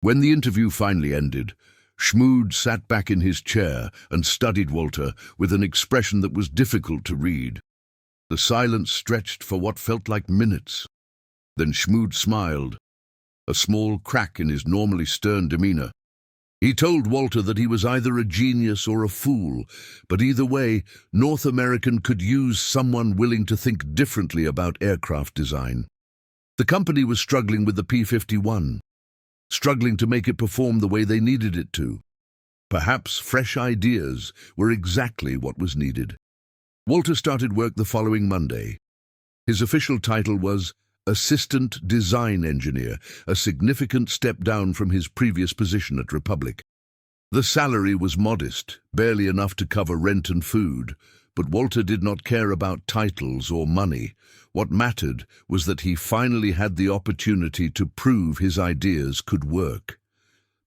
When the interview finally ended, Schmood sat back in his chair and studied Walter with an expression that was difficult to read. The silence stretched for what felt like minutes. Then Schmood smiled, a small crack in his normally stern demeanor. He told Walter that he was either a genius or a fool, but either way, North American could use someone willing to think differently about aircraft design. The company was struggling with the P-51, struggling to make it perform the way they needed it to. Perhaps fresh ideas were exactly what was needed. Walter started work the following Monday. His official title was Assistant Design Engineer, a significant step down from his previous position at Republic. The salary was modest, barely enough to cover rent and food, but Walter did not care about titles or money. What mattered was that he finally had the opportunity to prove his ideas could work.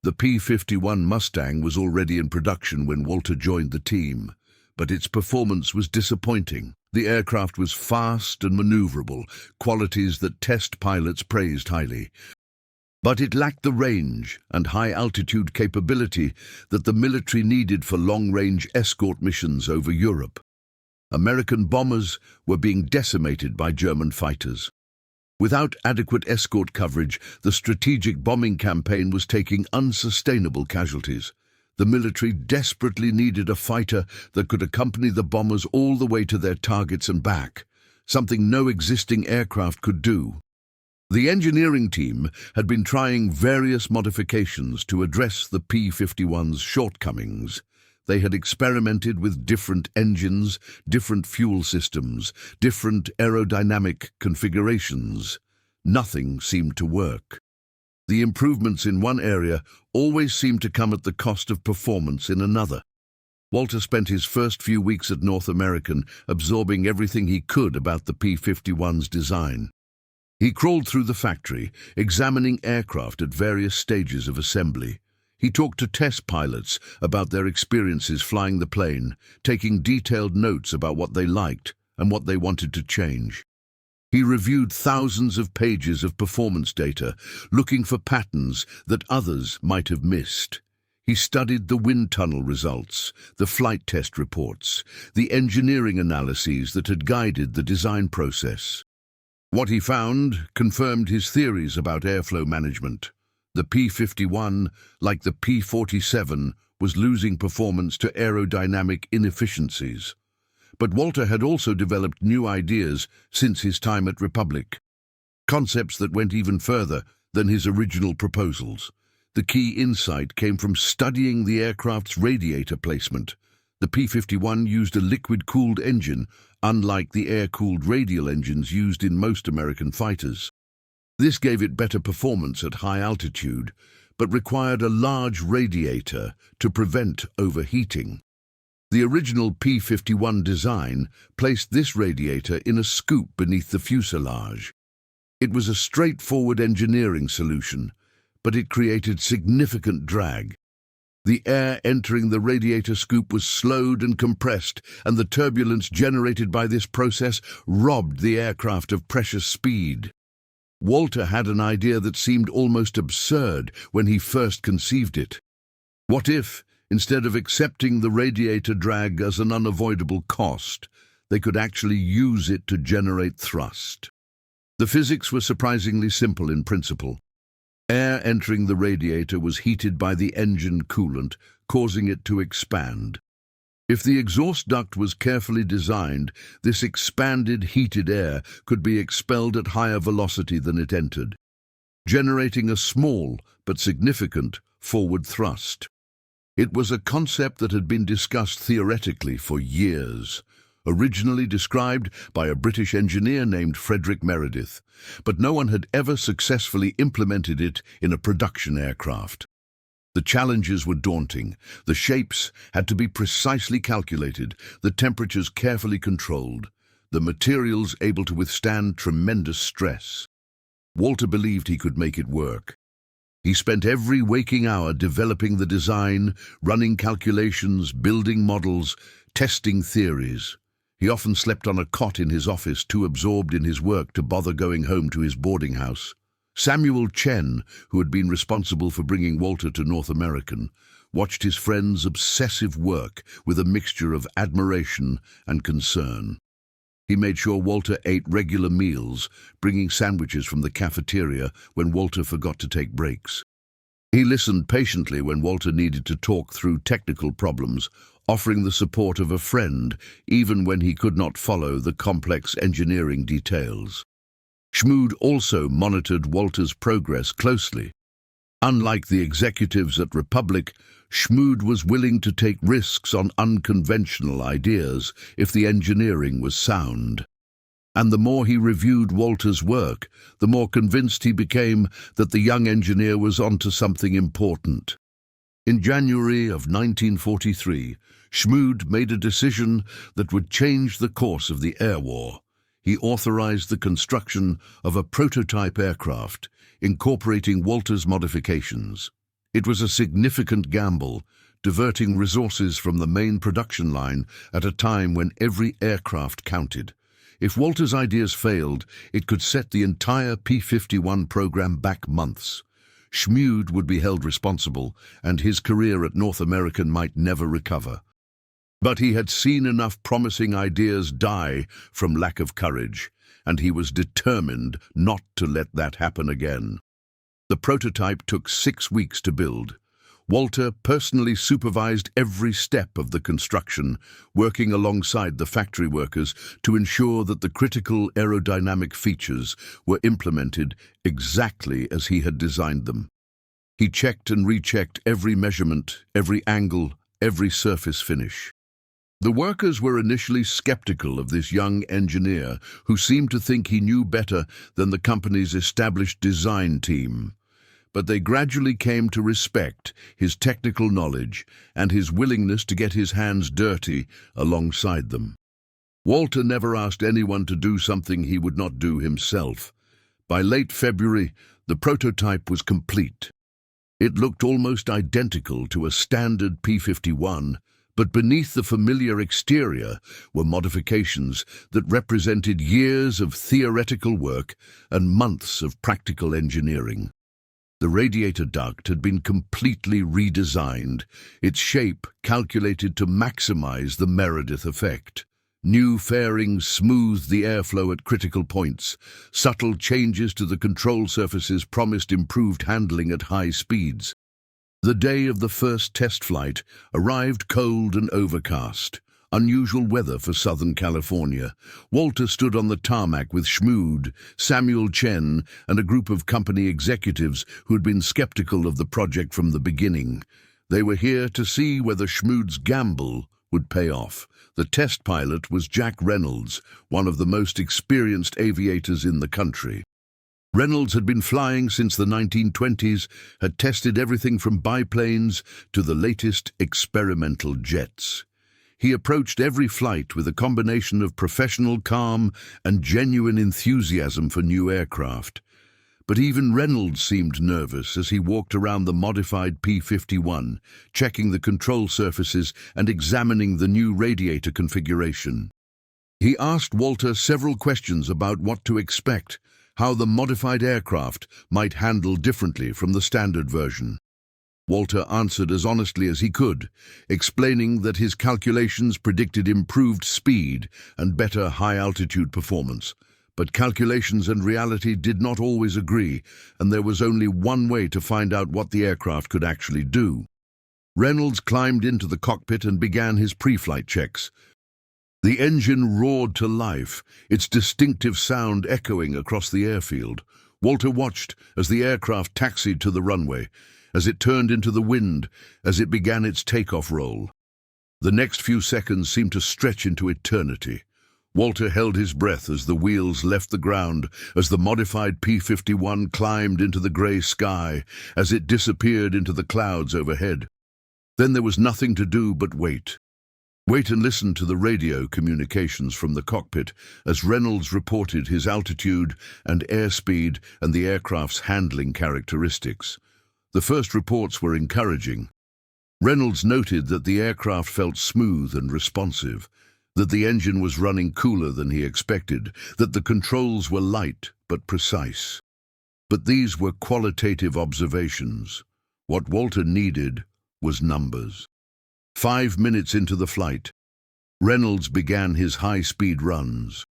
The P-51 Mustang was already in production when Walter joined the team, but its performance was disappointing. The aircraft was fast and maneuverable, qualities that test pilots praised highly. But it lacked the range and high-altitude capability that the military needed for long-range escort missions over Europe. American bombers were being decimated by German fighters. Without adequate escort coverage, the strategic bombing campaign was taking unsustainable casualties. The military desperately needed a fighter that could accompany the bombers all the way to their targets and back, something no existing aircraft could do. The engineering team had been trying various modifications to address the P-51's shortcomings. They had experimented with different engines, different fuel systems, different aerodynamic configurations. Nothing seemed to work. The improvements in one area always seemed to come at the cost of performance in another. Walter spent his first few weeks at North American absorbing everything he could about the P-51's design. He crawled through the factory, examining aircraft at various stages of assembly. He talked to test pilots about their experiences flying the plane, taking detailed notes about what they liked and what they wanted to change. He reviewed thousands of pages of performance data, looking for patterns that others might have missed. He studied the wind tunnel results, the flight test reports, the engineering analyses that had guided the design process. What he found confirmed his theories about airflow management. The P-51, like the P-47, was losing performance to aerodynamic inefficiencies. But Walter had also developed new ideas since his time at Republic, concepts that went even further than his original proposals. The key insight came from studying the aircraft's radiator placement. The P-51 used a liquid-cooled engine, unlike the air-cooled radial engines used in most American fighters. This gave it better performance at high altitude, but required a large radiator to prevent overheating. The original P-51 design placed this radiator in a scoop beneath the fuselage. It was a straightforward engineering solution, but it created significant drag. The air entering the radiator scoop was slowed and compressed, and the turbulence generated by this process robbed the aircraft of precious speed. Walter had an idea that seemed almost absurd when he first conceived it. What if, instead of accepting the radiator drag as an unavoidable cost, they could actually use it to generate thrust? The physics were surprisingly simple in principle. Air entering the radiator was heated by the engine coolant, causing it to expand. If the exhaust duct was carefully designed, this expanded heated air could be expelled at higher velocity than it entered, generating a small but significant forward thrust. It was a concept that had been discussed theoretically for years, originally described by a British engineer named Frederick Meredith, but no one had ever successfully implemented it in a production aircraft. The challenges were daunting. The shapes had to be precisely calculated, the temperatures carefully controlled, the materials able to withstand tremendous stress. Walter believed he could make it work. He spent every waking hour developing the design, running calculations, building models, testing theories. He often slept on a cot in his office, too absorbed in his work to bother going home to his boarding house. Samuel Chen, who had been responsible for bringing Walter to North American, watched his friend's obsessive work with a mixture of admiration and concern. He made sure Walter ate regular meals, bringing sandwiches from the cafeteria when Walter forgot to take breaks. He listened patiently when Walter needed to talk through technical problems, offering the support of a friend even when he could not follow the complex engineering details. Schmood also monitored Walter's progress closely. Unlike the executives at Republic, Schmood was willing to take risks on unconventional ideas if the engineering was sound. And the more he reviewed Walter's work, the more convinced he became that the young engineer was onto something important. In January of 1943, Schmood made a decision that would change the course of the air war. He authorized the construction of a prototype aircraft, incorporating Walter's modifications. It was a significant gamble, diverting resources from the main production line at a time when every aircraft counted. If Walter's ideas failed, it could set the entire P-51 program back months. Schmood would be held responsible, and his career at North American might never recover. But he had seen enough promising ideas die from lack of courage, and he was determined not to let that happen again. The prototype took 6 weeks to build. Walter personally supervised every step of the construction, working alongside the factory workers to ensure that the critical aerodynamic features were implemented exactly as he had designed them. He checked and rechecked every measurement, every angle, every surface finish. The workers were initially skeptical of this young engineer who seemed to think he knew better than the company's established design team. But they gradually came to respect his technical knowledge and his willingness to get his hands dirty alongside them. Walter never asked anyone to do something he would not do himself. By late February, the prototype was complete. It looked almost identical to a standard P-51, but beneath the familiar exterior were modifications that represented years of theoretical work and months of practical engineering. The radiator duct had been completely redesigned, its shape calculated to maximize the Meredith effect. New fairings smoothed the airflow at critical points. Subtle changes to the control surfaces promised improved handling at high speeds. The day of the first test flight arrived cold and overcast, unusual weather for Southern California. Walter stood on the tarmac with Schmood, Samuel Chen, and a group of company executives who had been skeptical of the project from the beginning. They were here to see whether Schmood's gamble would pay off. The test pilot was Jack Reynolds, one of the most experienced aviators in the country. Reynolds had been flying since the 1920s, had tested everything from biplanes to the latest experimental jets. He approached every flight with a combination of professional calm and genuine enthusiasm for new aircraft. But even Reynolds seemed nervous as he walked around the modified P-51, checking the control surfaces and examining the new radiator configuration. He asked Walter several questions about what to expect, how the modified aircraft might handle differently from the standard version. Walter answered as honestly as he could, explaining that his calculations predicted improved speed and better high-altitude performance. But calculations and reality did not always agree, and there was only one way to find out what the aircraft could actually do. Reynolds climbed into the cockpit and began his pre-flight checks. The engine roared to life, its distinctive sound echoing across the airfield. Walter watched as the aircraft taxied to the runway, as it turned into the wind, as it began its takeoff roll. The next few seconds seemed to stretch into eternity. Walter held his breath as the wheels left the ground, as the modified P-51 climbed into the grey sky, as it disappeared into the clouds overhead. Then there was nothing to do but wait. Wait and listen to the radio communications from the cockpit as Reynolds reported his altitude and airspeed and the aircraft's handling characteristics. The first reports were encouraging. Reynolds noted that the aircraft felt smooth and responsive. that the engine was running cooler than he expected, that the controls were light but precise. But these were qualitative observations. What Walter needed was numbers. 5 minutes into the flight, Reynolds began his high-speed runs.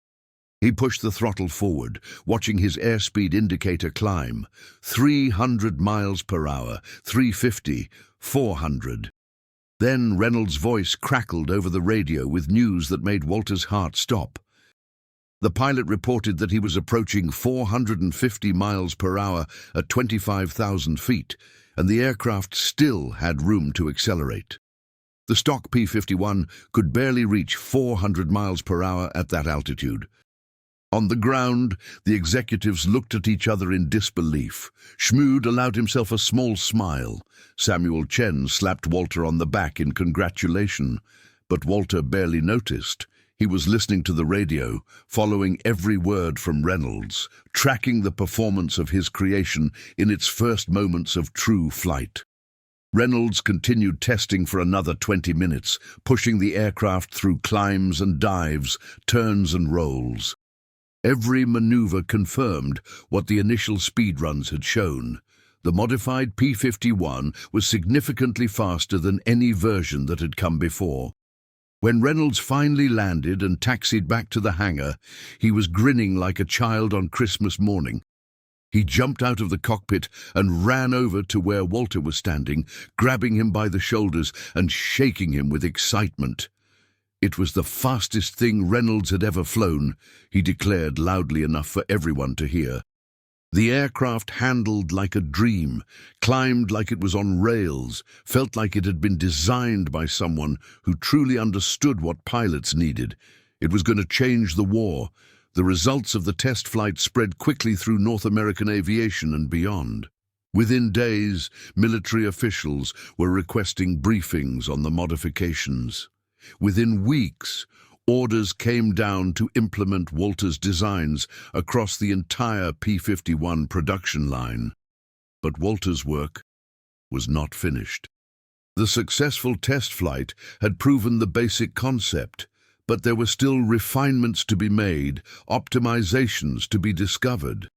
He pushed the throttle forward, watching his airspeed indicator climb. 300 miles per hour, 350, 400. Then Reynolds' voice crackled over the radio with news that made Walter's heart stop. The pilot reported that he was approaching 450 miles per hour at 25,000 feet, and the aircraft still had room to accelerate. The stock P-51 could barely reach 400 miles per hour at that altitude. On the ground, the executives looked at each other in disbelief. Schmood allowed himself a small smile. Samuel Chen slapped Walter on the back in congratulation, but Walter barely noticed. He was listening to the radio, following every word from Reynolds, tracking the performance of his creation in its first moments of true flight. Reynolds continued testing for another 20 minutes, pushing the aircraft through climbs and dives, turns and rolls. Every maneuver confirmed what the initial speed runs had shown. The modified P-51 was significantly faster than any version that had come before. When Reynolds finally landed and taxied back to the hangar, he was grinning like a child on Christmas morning. He jumped out of the cockpit and ran over to where Walter was standing, grabbing him by the shoulders and shaking him with excitement. It was the fastest thing Reynolds had ever flown, he declared loudly enough for everyone to hear. The aircraft handled like a dream, climbed like it was on rails, felt like it had been designed by someone who truly understood what pilots needed. It was going to change the war. The results of the test flight spread quickly through North American aviation and beyond. Within days, military officials were requesting briefings on the modifications. Within weeks, orders came down to implement Walter's designs across the entire P-51 production line. But Walter's work was not finished. The successful test flight had proven the basic concept, but there were still refinements to be made, optimizations to be discovered.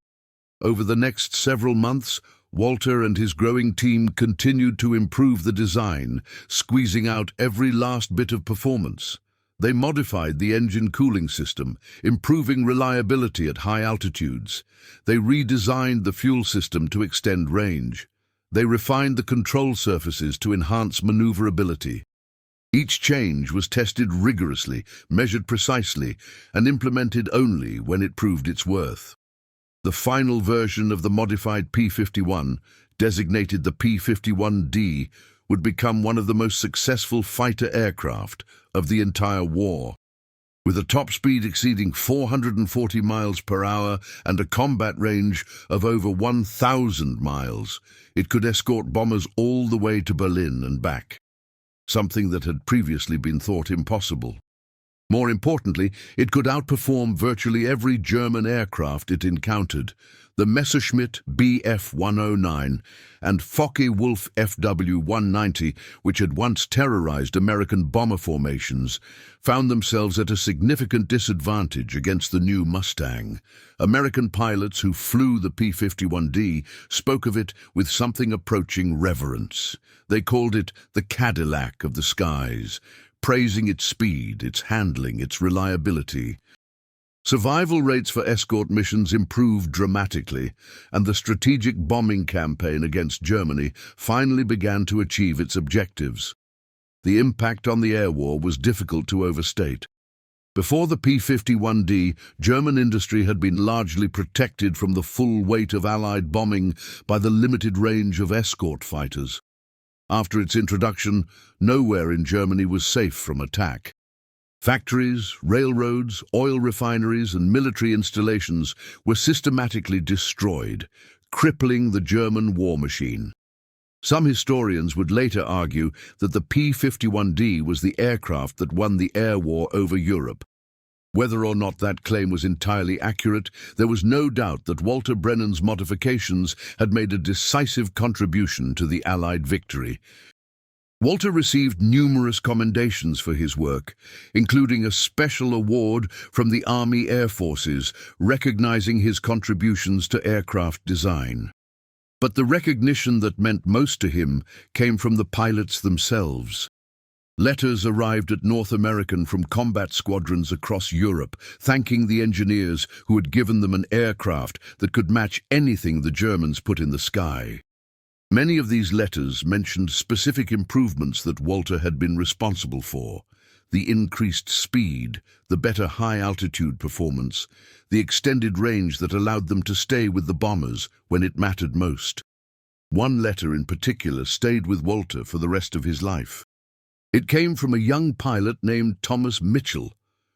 Over the next several months, Walter and his growing team continued to improve the design, squeezing out every last bit of performance. They modified the engine cooling system, improving reliability at high altitudes. They redesigned the fuel system to extend range. They refined the control surfaces to enhance maneuverability. Each change was tested rigorously, measured precisely, and implemented only when it proved its worth. The final version of the modified P-51, designated the P-51D, would become one of the most successful fighter aircraft of the entire war. With a top speed exceeding 440 miles per hour and a combat range of over 1,000 miles, it could escort bombers all the way to Berlin and back, something that had previously been thought impossible. More importantly, it could outperform virtually every German aircraft it encountered. The Messerschmitt Bf-109 and Focke-Wulf FW-190, which had once terrorized American bomber formations, found themselves at a significant disadvantage against the new Mustang. American pilots who flew the P-51D spoke of it with something approaching reverence. They called it the Cadillac of the skies, praising its speed, its handling, its reliability. Survival rates for escort missions improved dramatically, and the strategic bombing campaign against Germany finally began to achieve its objectives. The impact on the air war was difficult to overstate. Before the P-51D, German industry had been largely protected from the full weight of Allied bombing by the limited range of escort fighters. After its introduction, nowhere in Germany was safe from attack. Factories, railroads, oil refineries, and military installations were systematically destroyed, crippling the German war machine. Some historians would later argue that the P-51D was the aircraft that won the air war over Europe. Whether or not that claim was entirely accurate, there was no doubt that Walter Brennan's modifications had made a decisive contribution to the Allied victory. Walter received numerous commendations for his work, including a special award from the Army Air Forces recognizing his contributions to aircraft design. But the recognition that meant most to him came from the pilots themselves. Letters arrived at North American from combat squadrons across Europe, thanking the engineers who had given them an aircraft that could match anything the Germans put in the sky. Many of these letters mentioned specific improvements that Walter had been responsible for: the increased speed, the better high-altitude performance, the extended range that allowed them to stay with the bombers when it mattered most. One letter in particular stayed with Walter for the rest of his life. It came from a young pilot named Thomas Mitchell,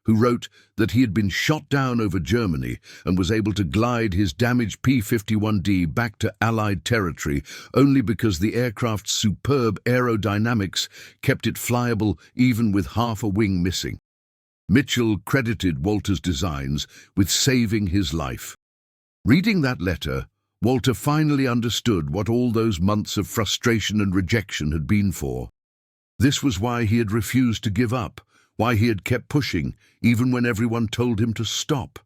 who wrote that he had been shot down over Germany and was able to glide his damaged P-51D back to Allied territory only because the aircraft's superb aerodynamics kept it flyable even with half a wing missing. Mitchell credited Walter's designs with saving his life. Reading that letter, Walter finally understood what all those months of frustration and rejection had been for. This was why he had refused to give up, why he had kept pushing, even when everyone told him to stop.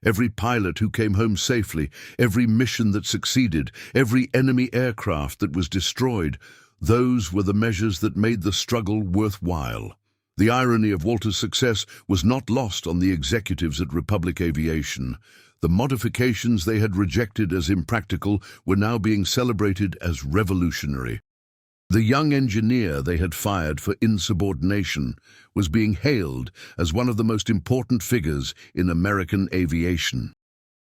Every pilot who came home safely, every mission that succeeded, every enemy aircraft that was destroyed, those were the measures that made the struggle worthwhile. The irony of Walter's success was not lost on the executives at Republic Aviation. The modifications they had rejected as impractical were now being celebrated as revolutionary. The young engineer they had fired for insubordination was being hailed as one of the most important figures in American aviation.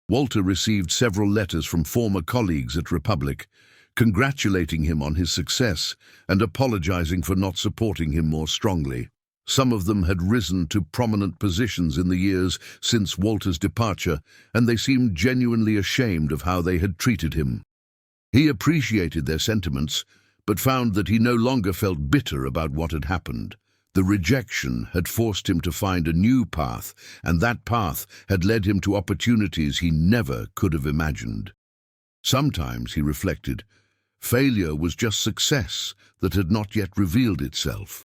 Walter received several letters from former colleagues at Republic, congratulating him on his success and apologizing for not supporting him more strongly. Some of them had risen to prominent positions in the years since Walter's departure, and they seemed genuinely ashamed of how they had treated him. He appreciated their sentiments, but found that he no longer felt bitter about what had happened. The rejection had forced him to find a new path, and that path had led him to opportunities he never could have imagined. Sometimes, he reflected, failure was just success that had not yet revealed itself.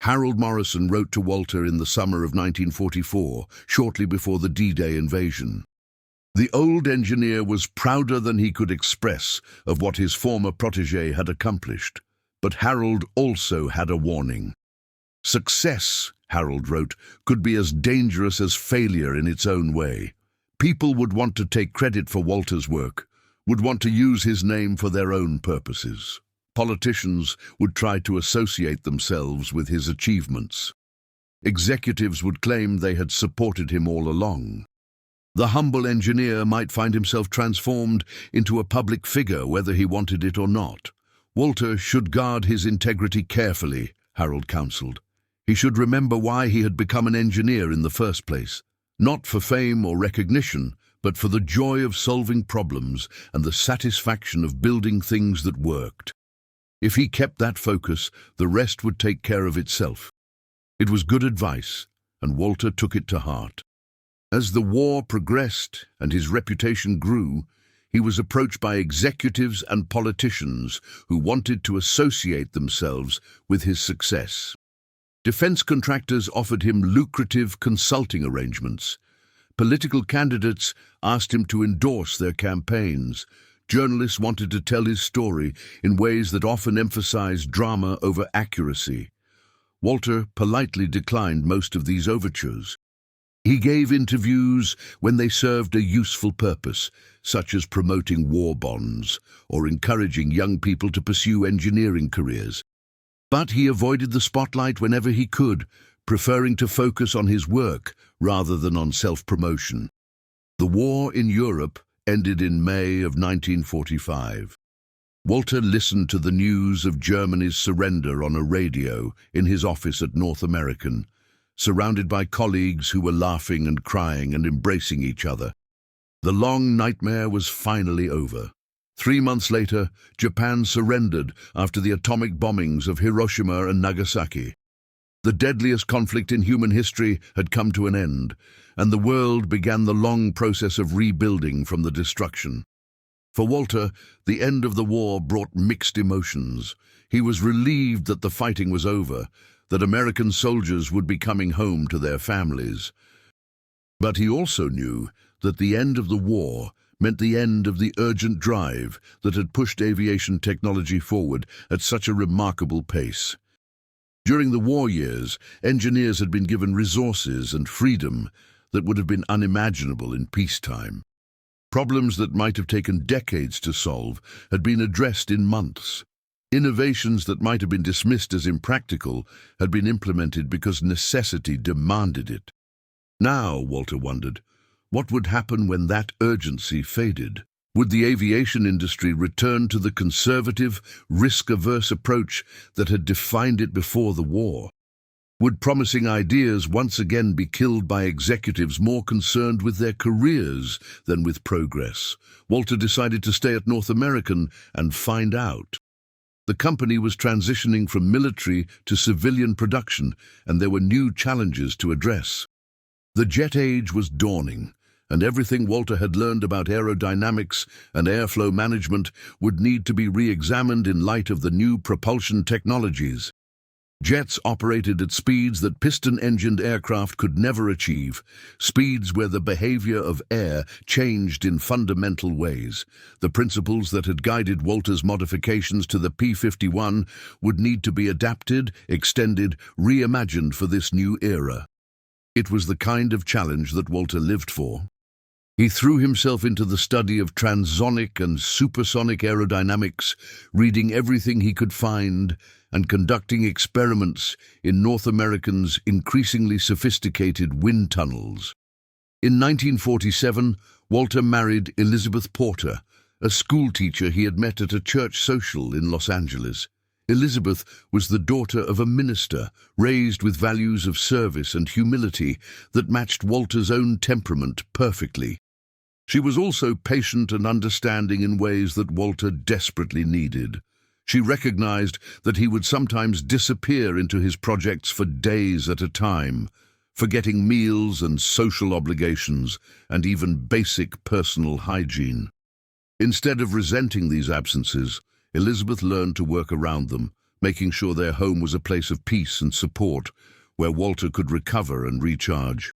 Harold Morrison wrote to Walter in the summer of 1944, shortly before the D-Day invasion. The old engineer was prouder than he could express of what his former protégé had accomplished, but Harold also had a warning. Success, Harold wrote, could be as dangerous as failure in its own way. People would want to take credit for Walter's work, would want to use his name for their own purposes. Politicians would try to associate themselves with his achievements. Executives would claim they had supported him all along. The humble engineer might find himself transformed into a public figure whether he wanted it or not. Walter should guard his integrity carefully, Harold counseled. He should remember why he had become an engineer in the first place, not for fame or recognition, but for the joy of solving problems and the satisfaction of building things that worked. If he kept that focus, the rest would take care of itself. It was good advice, and Walter took it to heart. As the war progressed and his reputation grew, he was approached by executives and politicians who wanted to associate themselves with his success. Defense contractors offered him lucrative consulting arrangements. Political candidates asked him to endorse their campaigns. Journalists wanted to tell his story in ways that often emphasized drama over accuracy. Walter politely declined most of these overtures. He gave interviews when they served a useful purpose, such as promoting war bonds or encouraging young people to pursue engineering careers. But he avoided the spotlight whenever he could, preferring to focus on his work rather than on self-promotion. The war in Europe ended in May of 1945. Walter listened to the news of Germany's surrender on a radio in his office at North American, surrounded by colleagues who were laughing and crying and embracing each other. The long nightmare was finally over. 3 months later, Japan surrendered after the atomic bombings of Hiroshima and Nagasaki. The deadliest conflict in human history had come to an end, and the world began the long process of rebuilding from the destruction. For Walter, the end of the war brought mixed emotions. He was relieved that the fighting was over, that American soldiers would be coming home to their families. But he also knew that the end of the war meant the end of the urgent drive that had pushed aviation technology forward at such a remarkable pace. During the war years, engineers had been given resources and freedom that would have been unimaginable in peacetime. Problems that might have taken decades to solve had been addressed in months. Innovations that might have been dismissed as impractical had been implemented because necessity demanded it. Now, Walter wondered, what would happen when that urgency faded? Would the aviation industry return to the conservative, risk-averse approach that had defined it before the war? Would promising ideas once again be killed by executives more concerned with their careers than with progress? Walter decided to stay at North American and find out. The company was transitioning from military to civilian production, and there were new challenges to address. The jet age was dawning, and everything Walter had learned about aerodynamics and airflow management would need to be re-examined in light of the new propulsion technologies. Jets operated at speeds that piston-engined aircraft could never achieve, speeds where the behavior of air changed in fundamental ways. The principles that had guided Walter's modifications to the P-51 would need to be adapted, extended, reimagined for this new era. It was the kind of challenge that Walter lived for. He threw himself into the study of transonic and supersonic aerodynamics, reading everything he could find and conducting experiments in North American's increasingly sophisticated wind tunnels. In 1947, Walter married Elizabeth Porter, a schoolteacher he had met at a church social in Los Angeles. Elizabeth was the daughter of a minister, raised with values of service and humility that matched Walter's own temperament perfectly. She was also patient and understanding in ways that Walter desperately needed. She recognized that he would sometimes disappear into his projects for days at a time, forgetting meals and social obligations and even basic personal hygiene. Instead of resenting these absences, Elizabeth learned to work around them, making sure their home was a place of peace and support, where Walter could recover and recharge.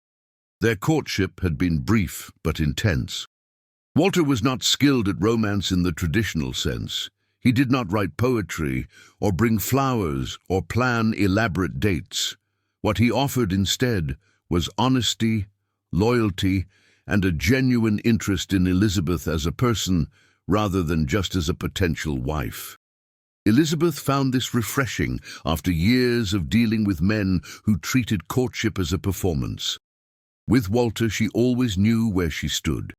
Their courtship had been brief but intense. Walter was not skilled at romance in the traditional sense. He did not write poetry, or bring flowers, or plan elaborate dates. What he offered instead was honesty, loyalty, and a genuine interest in Elizabeth as a person, rather than just as a potential wife. Elizabeth found this refreshing after years of dealing with men who treated courtship as a performance. With Walter, she always knew where she stood.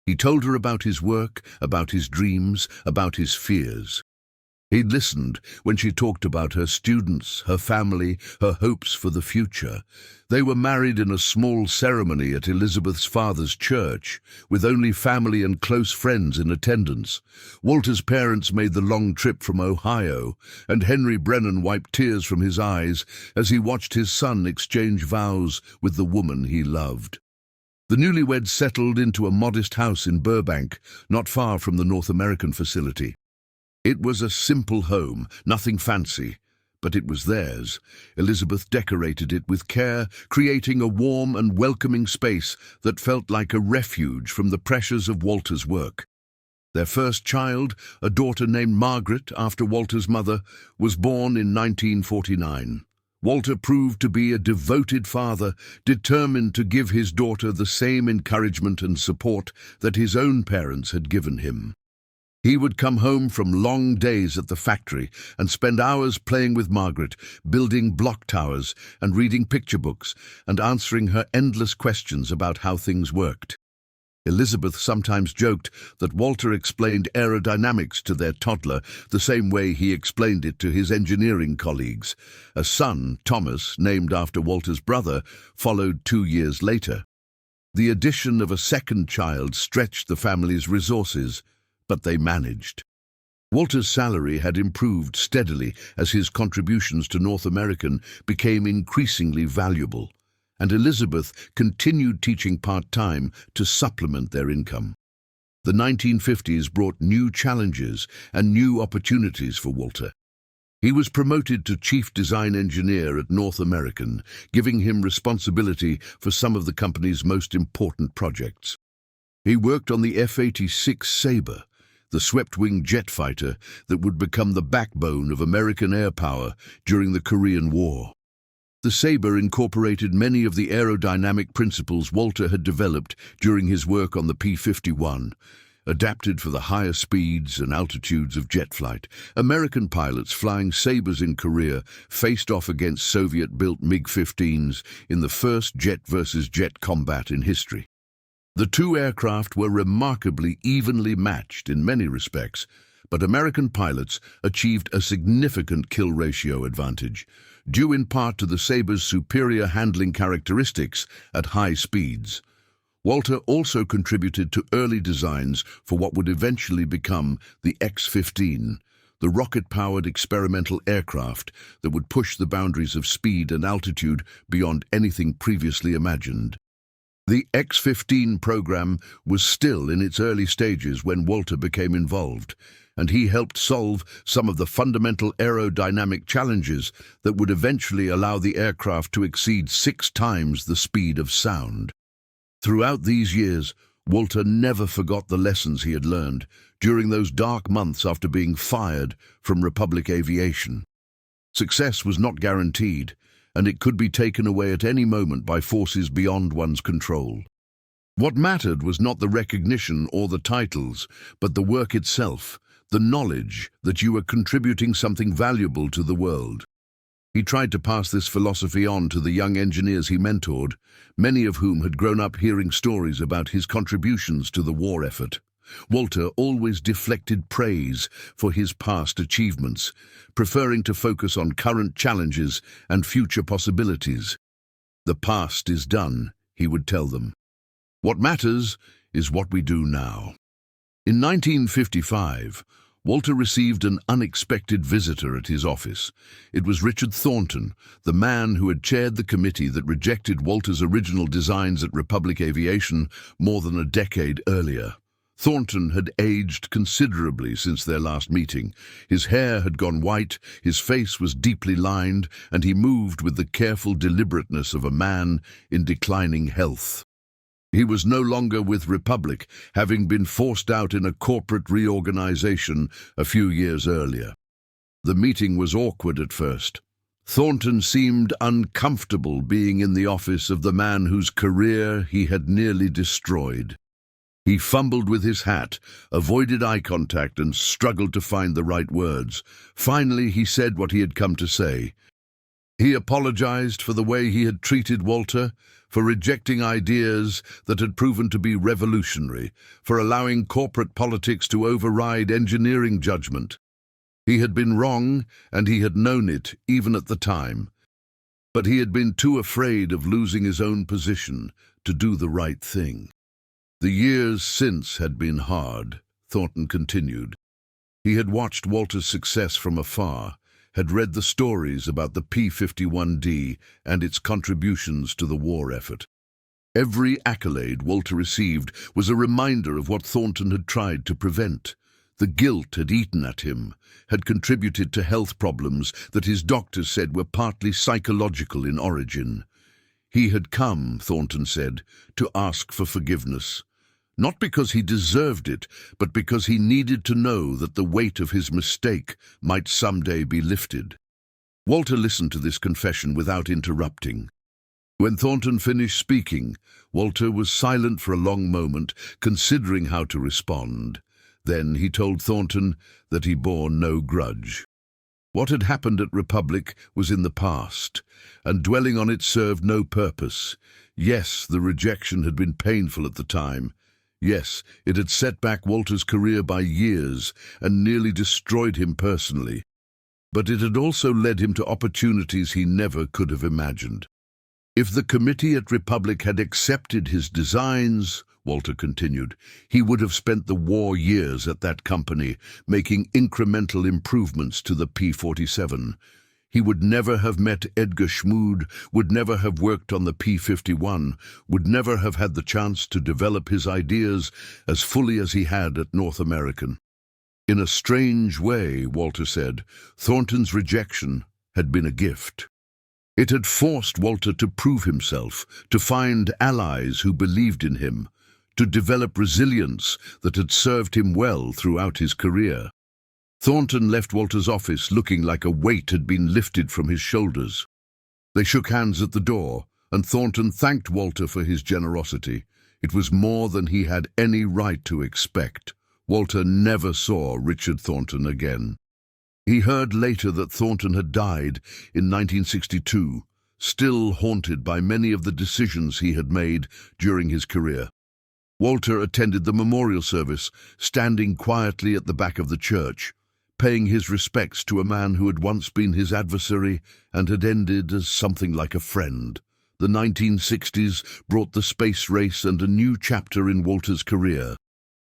He told her about his work, about his dreams, about his fears. He listened when she talked about her students, her family, her hopes for the future. They were married in a small ceremony at Elizabeth's father's church, with only family and close friends in attendance. Walter's parents made the long trip from Ohio, and Henry Brennan wiped tears from his eyes as he watched his son exchange vows with the woman he loved. The newlyweds settled into a modest house in Burbank, not far from the North American facility. It was a simple home, nothing fancy, but it was theirs. Elizabeth decorated it with care, creating a warm and welcoming space that felt like a refuge from the pressures of Walter's work. Their first child, a daughter named Margaret after Walter's mother, was born in 1949. Walter proved to be a devoted father, determined to give his daughter the same encouragement and support that his own parents had given him. He would come home from long days at the factory and spend hours playing with Margaret, building block towers and reading picture books and answering her endless questions about how things worked. Elizabeth sometimes joked that Walter explained aerodynamics to their toddler the same way he explained it to his engineering colleagues. A son, Thomas, named after Walter's brother, followed 2 years later. The addition of a second child stretched the family's resources, but they managed. Walter's salary had improved steadily as his contributions to North American became increasingly valuable, and Elizabeth continued teaching part-time to supplement their income. The 1950s brought new challenges and new opportunities for Walter. He was promoted to Chief Design Engineer at North American, giving him responsibility for some of the company's most important projects. He worked on the F-86 Sabre, the swept-wing jet fighter that would become the backbone of American air power during the Korean War. The Sabre incorporated many of the aerodynamic principles Walter had developed during his work on the P-51. Adapted for the higher speeds and altitudes of jet flight, American pilots flying Sabres in Korea faced off against Soviet-built MiG-15s in the first jet-versus-jet combat in history. The two aircraft were remarkably evenly matched in many respects, but American pilots achieved a significant kill ratio advantage, due in part to the Sabre's superior handling characteristics at high speeds. Walter also contributed to early designs for what would eventually become the X-15, the rocket-powered experimental aircraft that would push the boundaries of speed and altitude beyond anything previously imagined. The X-15 program was still in its early stages when Walter became involved, and he helped solve some of the fundamental aerodynamic challenges that would eventually allow the aircraft to exceed 6 times the speed of sound. Throughout these years, Walter never forgot the lessons he had learned during those dark months after being fired from Republic Aviation. Success was not guaranteed, and it could be taken away at any moment by forces beyond one's control. What mattered was not the recognition or the titles, but the work itself, the knowledge that you were contributing something valuable to the world. He tried to pass this philosophy on to the young engineers he mentored, many of whom had grown up hearing stories about his contributions to the war effort. Walter always deflected praise for his past achievements, preferring to focus on current challenges and future possibilities. "The past is done," he would tell them. "What matters is what we do now." In 1955, Walter received an unexpected visitor at his office. It was Richard Thornton, the man who had chaired the committee that rejected Walter's original designs at Republic Aviation more than a decade earlier. Thornton had aged considerably since their last meeting. His hair had gone white, his face was deeply lined, and he moved with the careful deliberateness of a man in declining health. He was no longer with Republic, having been forced out in a corporate reorganization a few years earlier. The meeting was awkward at first. Thornton seemed uncomfortable being in the office of the man whose career he had nearly destroyed. He fumbled with his hat, avoided eye contact, and struggled to find the right words. Finally, he said what he had come to say. He apologized for the way he had treated Walter, for rejecting ideas that had proven to be revolutionary, for allowing corporate politics to override engineering judgment. He had been wrong, and he had known it, even at the time. But he had been too afraid of losing his own position to do the right thing. The years since had been hard, Thornton continued. He had watched Walter's success from afar, had read the stories about the P-51D and its contributions to the war effort. Every accolade Walter received was a reminder of what Thornton had tried to prevent. The guilt had eaten at him, had contributed to health problems that his doctors said were partly psychological in origin. He had come, Thornton said, to ask for forgiveness. Not because he deserved it, but because he needed to know that the weight of his mistake might someday be lifted. Walter listened to this confession without interrupting. When Thornton finished speaking, Walter was silent for a long moment, considering how to respond. Then he told Thornton that he bore no grudge. What had happened at Republic was in the past, and dwelling on it served no purpose. Yes, the rejection had been painful at the time. Yes, it had set back Walter's career by years and nearly destroyed him personally. But it had also led him to opportunities he never could have imagined. If the committee at Republic had accepted his designs, Walter continued, he would have spent the war years at that company, making incremental improvements to the P-47. He would never have met Edgar Schmood, would never have worked on the P-51, would never have had the chance to develop his ideas as fully as he had at North American. In a strange way, Walter said, Thornton's rejection had been a gift. It had forced Walter to prove himself, to find allies who believed in him, to develop resilience that had served him well throughout his career. Thornton left Walter's office looking like a weight had been lifted from his shoulders. They shook hands at the door, and Thornton thanked Walter for his generosity. It was more than he had any right to expect. Walter never saw Richard Thornton again. He heard later that Thornton had died in 1962, still haunted by many of the decisions he had made during his career. Walter attended the memorial service, standing quietly at the back of the church, paying his respects to a man who had once been his adversary and had ended as something like a friend. The 1960s brought the space race and a new chapter in Walter's career.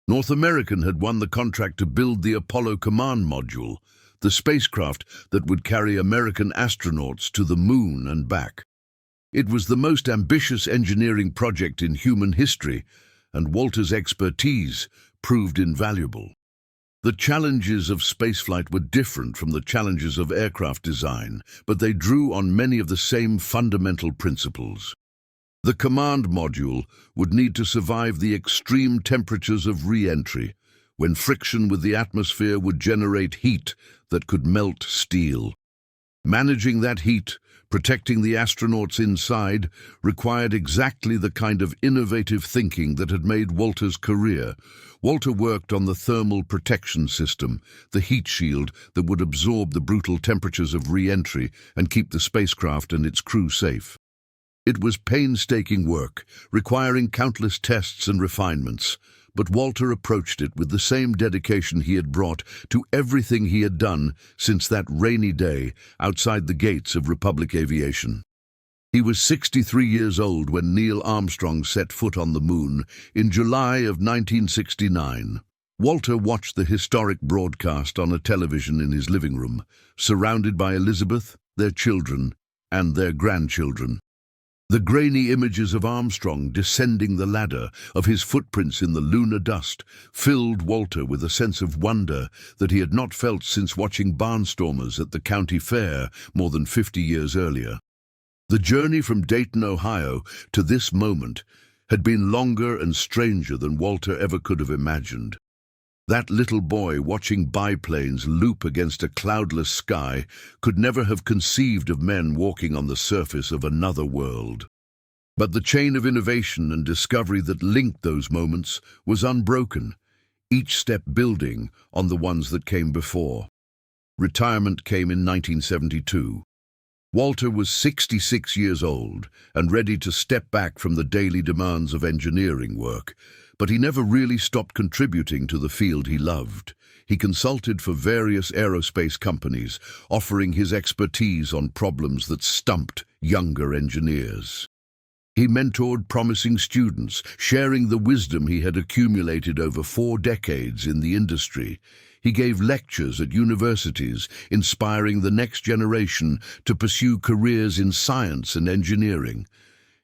North American had won the contract to build the Apollo Command Module, the spacecraft that would carry American astronauts to the moon and back. It was the most ambitious engineering project in human history, and Walter's expertise proved invaluable. The challenges of spaceflight were different from the challenges of aircraft design, but they drew on many of the same fundamental principles. The command module would need to survive the extreme temperatures of re-entry, when friction with the atmosphere would generate heat that could melt steel. Managing that heat, protecting the astronauts inside, required exactly the kind of innovative thinking that had made Walter's career. Walter worked on the thermal protection system, the heat shield that would absorb the brutal temperatures of re-entry and keep the spacecraft and its crew safe. It was painstaking work, requiring countless tests and refinements, but Walter approached it with the same dedication he had brought to everything he had done since that rainy day outside the gates of Republic Aviation. He was 63 years old when Neil Armstrong set foot on the moon in July of 1969. Walter watched the historic broadcast on a television in his living room, surrounded by Elizabeth, their children, and their grandchildren. The grainy images of Armstrong descending the ladder, of his footprints in the lunar dust, filled Walter with a sense of wonder that he had not felt since watching barnstormers at the county fair more than 50 years earlier. The journey from Dayton, Ohio, to this moment had been longer and stranger than Walter ever could have imagined. That little boy watching biplanes loop against a cloudless sky could never have conceived of men walking on the surface of another world. But the chain of innovation and discovery that linked those moments was unbroken, each step building on the ones that came before. Retirement came in 1972. Walter was 66 years old and ready to step back from the daily demands of engineering work, but he never really stopped contributing to the field he loved. He consulted for various aerospace companies, offering his expertise on problems that stumped younger engineers. He mentored promising students, sharing the wisdom he had accumulated over 4 decades in the industry. He gave lectures at universities, inspiring the next generation to pursue careers in science and engineering.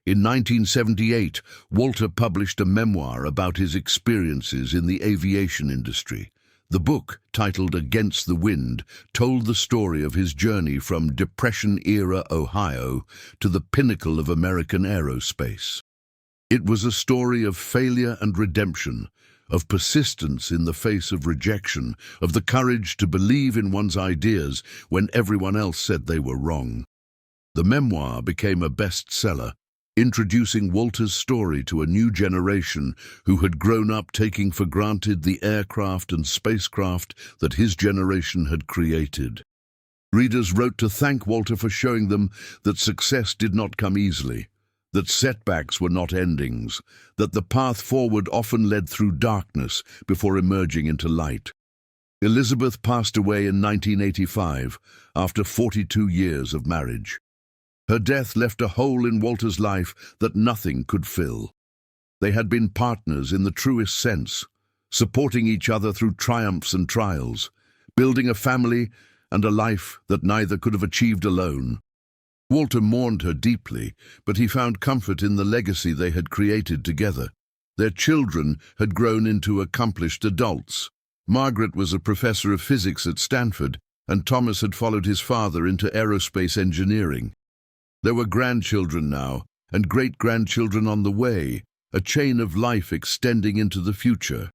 In 1978, Walter published a memoir about his experiences in the aviation industry. The book, titled Against the Wind, told the story of his journey from Depression-era Ohio to the pinnacle of American aerospace. It was a story of failure and redemption, of persistence in the face of rejection, of the courage to believe in one's ideas when everyone else said they were wrong. The memoir became a bestseller, introducing Walter's story to a new generation who had grown up taking for granted the aircraft and spacecraft that his generation had created. Readers wrote to thank Walter for showing them that success did not come easily, that setbacks were not endings, that the path forward often led through darkness before emerging into light. Elizabeth passed away in 1985 after 42 years of marriage. Her death left a hole in Walter's life that nothing could fill. They had been partners in the truest sense, supporting each other through triumphs and trials, building a family and a life that neither could have achieved alone. Walter mourned her deeply, but he found comfort in the legacy they had created together. Their children had grown into accomplished adults. Margaret was a professor of physics at Stanford, and Thomas had followed his father into aerospace engineering. There were grandchildren now, and great-grandchildren on the way, a chain of life extending into the future.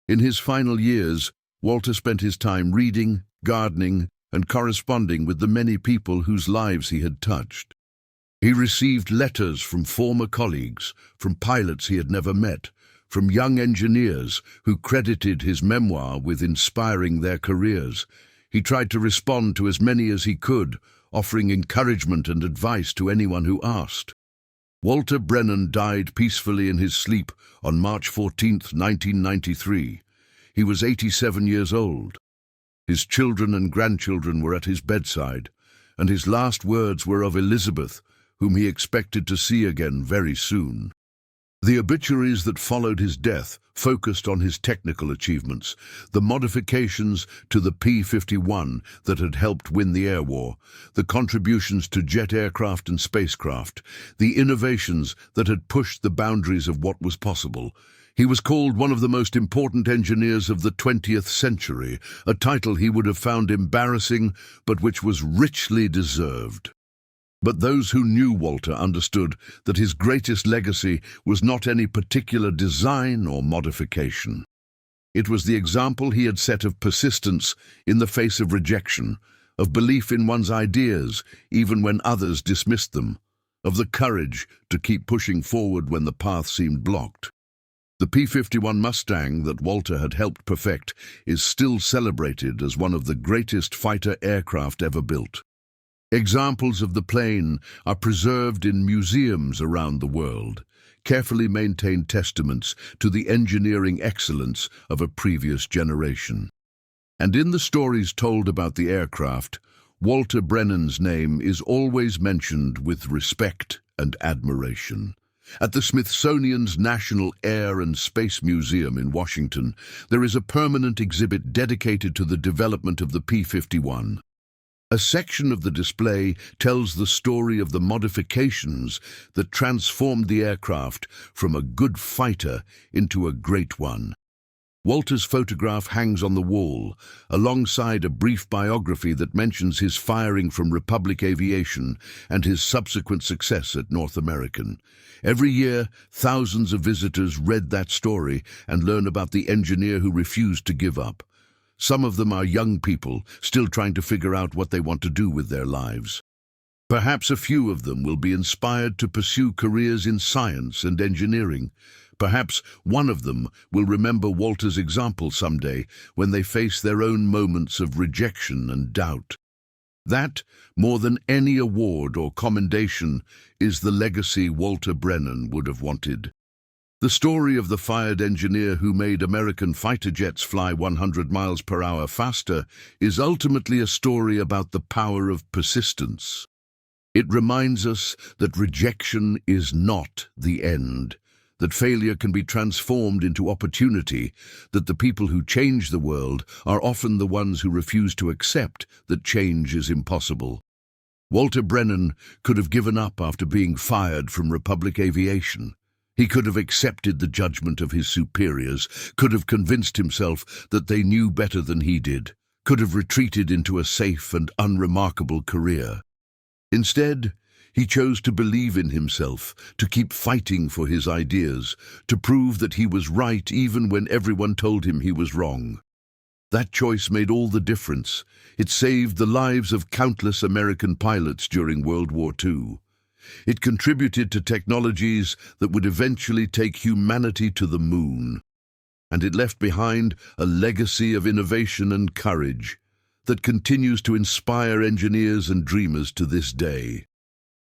In his final years, Walter spent his time reading, gardening, and corresponding with the many people whose lives he had touched. He received letters from former colleagues, from pilots he had never met, from young engineers who credited his memoir with inspiring their careers. He tried to respond to as many as he could, offering encouragement and advice to anyone who asked. Walter Brennan died peacefully in his sleep on March 14, 1993. He was 87 years old. His children and grandchildren were at his bedside, and his last words were of Elizabeth, whom he expected to see again very soon. The obituaries that followed his death focused on his technical achievements, the modifications to the P-51 that had helped win the air war, the contributions to jet aircraft and spacecraft, the innovations that had pushed the boundaries of what was possible. He was called one of the most important engineers of the 20th century, a title he would have found embarrassing, but which was richly deserved. But those who knew Walter understood that his greatest legacy was not any particular design or modification. It was the example he had set of persistence in the face of rejection, of belief in one's ideas even when others dismissed them, of the courage to keep pushing forward when the path seemed blocked. The P-51 Mustang that Walter had helped perfect is still celebrated as one of the greatest fighter aircraft ever built. Examples of the plane are preserved in museums around the world, carefully maintained testaments to the engineering excellence of a previous generation. And in the stories told about the aircraft, Walter Brennan's name is always mentioned with respect and admiration. At the Smithsonian's National Air and Space Museum in Washington, there is a permanent exhibit dedicated to the development of the P-51. A section of the display tells the story of the modifications that transformed the aircraft from a good fighter into a great one. Walter's photograph hangs on the wall, alongside a brief biography that mentions his firing from Republic Aviation and his subsequent success at North American. Every year, thousands of visitors read that story and learn about the engineer who refused to give up. Some of them are young people, still trying to figure out what they want to do with their lives. Perhaps a few of them will be inspired to pursue careers in science and engineering. Perhaps one of them will remember Walter's example someday when they face their own moments of rejection and doubt. That, more than any award or commendation, is the legacy Walter Brennan would have wanted. The story of the fired engineer who made American fighter jets fly 100 miles per hour faster is ultimately a story about the power of persistence. It reminds us that rejection is not the end, that failure can be transformed into opportunity, that the people who change the world are often the ones who refuse to accept that change is impossible. Walter Brennan could have given up after being fired from Republic Aviation. He could have accepted the judgment of his superiors, could have convinced himself that they knew better than he did, could have retreated into a safe and unremarkable career. Instead, he chose to believe in himself, to keep fighting for his ideas, to prove that he was right even when everyone told him he was wrong. That choice made all the difference. It saved the lives of countless American pilots during World War II. It contributed to technologies that would eventually take humanity to the moon. And it left behind a legacy of innovation and courage that continues to inspire engineers and dreamers to this day.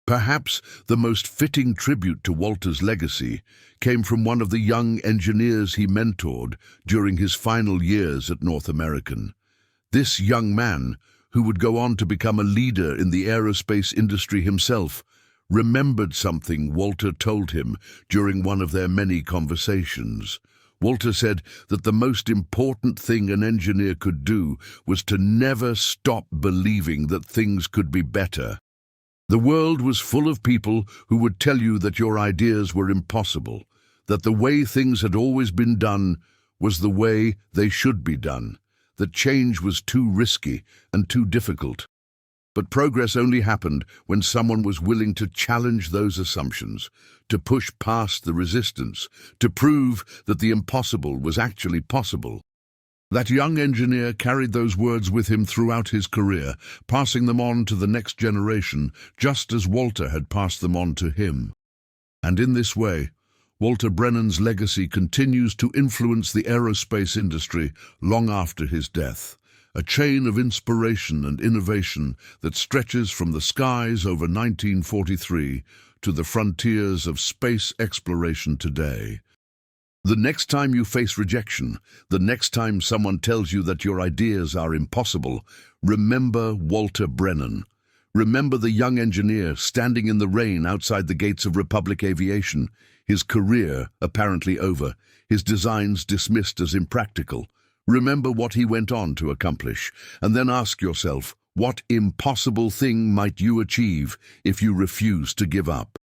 Perhaps the most fitting tribute to Walter's legacy came from one of the young engineers he mentored during his final years at North American. This young man, who would go on to become a leader in the aerospace industry himself, remembered something Walter told him during one of their many conversations. Walter said that the most important thing an engineer could do was to never stop believing that things could be better. The world was full of people who would tell you that your ideas were impossible, that the way things had always been done was the way they should be done, that change was too risky and too difficult. But progress only happened when someone was willing to challenge those assumptions, to push past the resistance, to prove that the impossible was actually possible. That young engineer carried those words with him throughout his career, passing them on to the next generation, just as Walter had passed them on to him. And in this way, Walter Brennan's legacy continues to influence the aerospace industry long after his death, a chain of inspiration and innovation that stretches from the skies over 1943 to the frontiers of space exploration today. The next time you face rejection, the next time someone tells you that your ideas are impossible, remember Walter Brennan. Remember the young engineer standing in the rain outside the gates of Republic Aviation, his career apparently over, his designs dismissed as impractical. Remember what he went on to accomplish, and then ask yourself, what impossible thing might you achieve if you refuse to give up?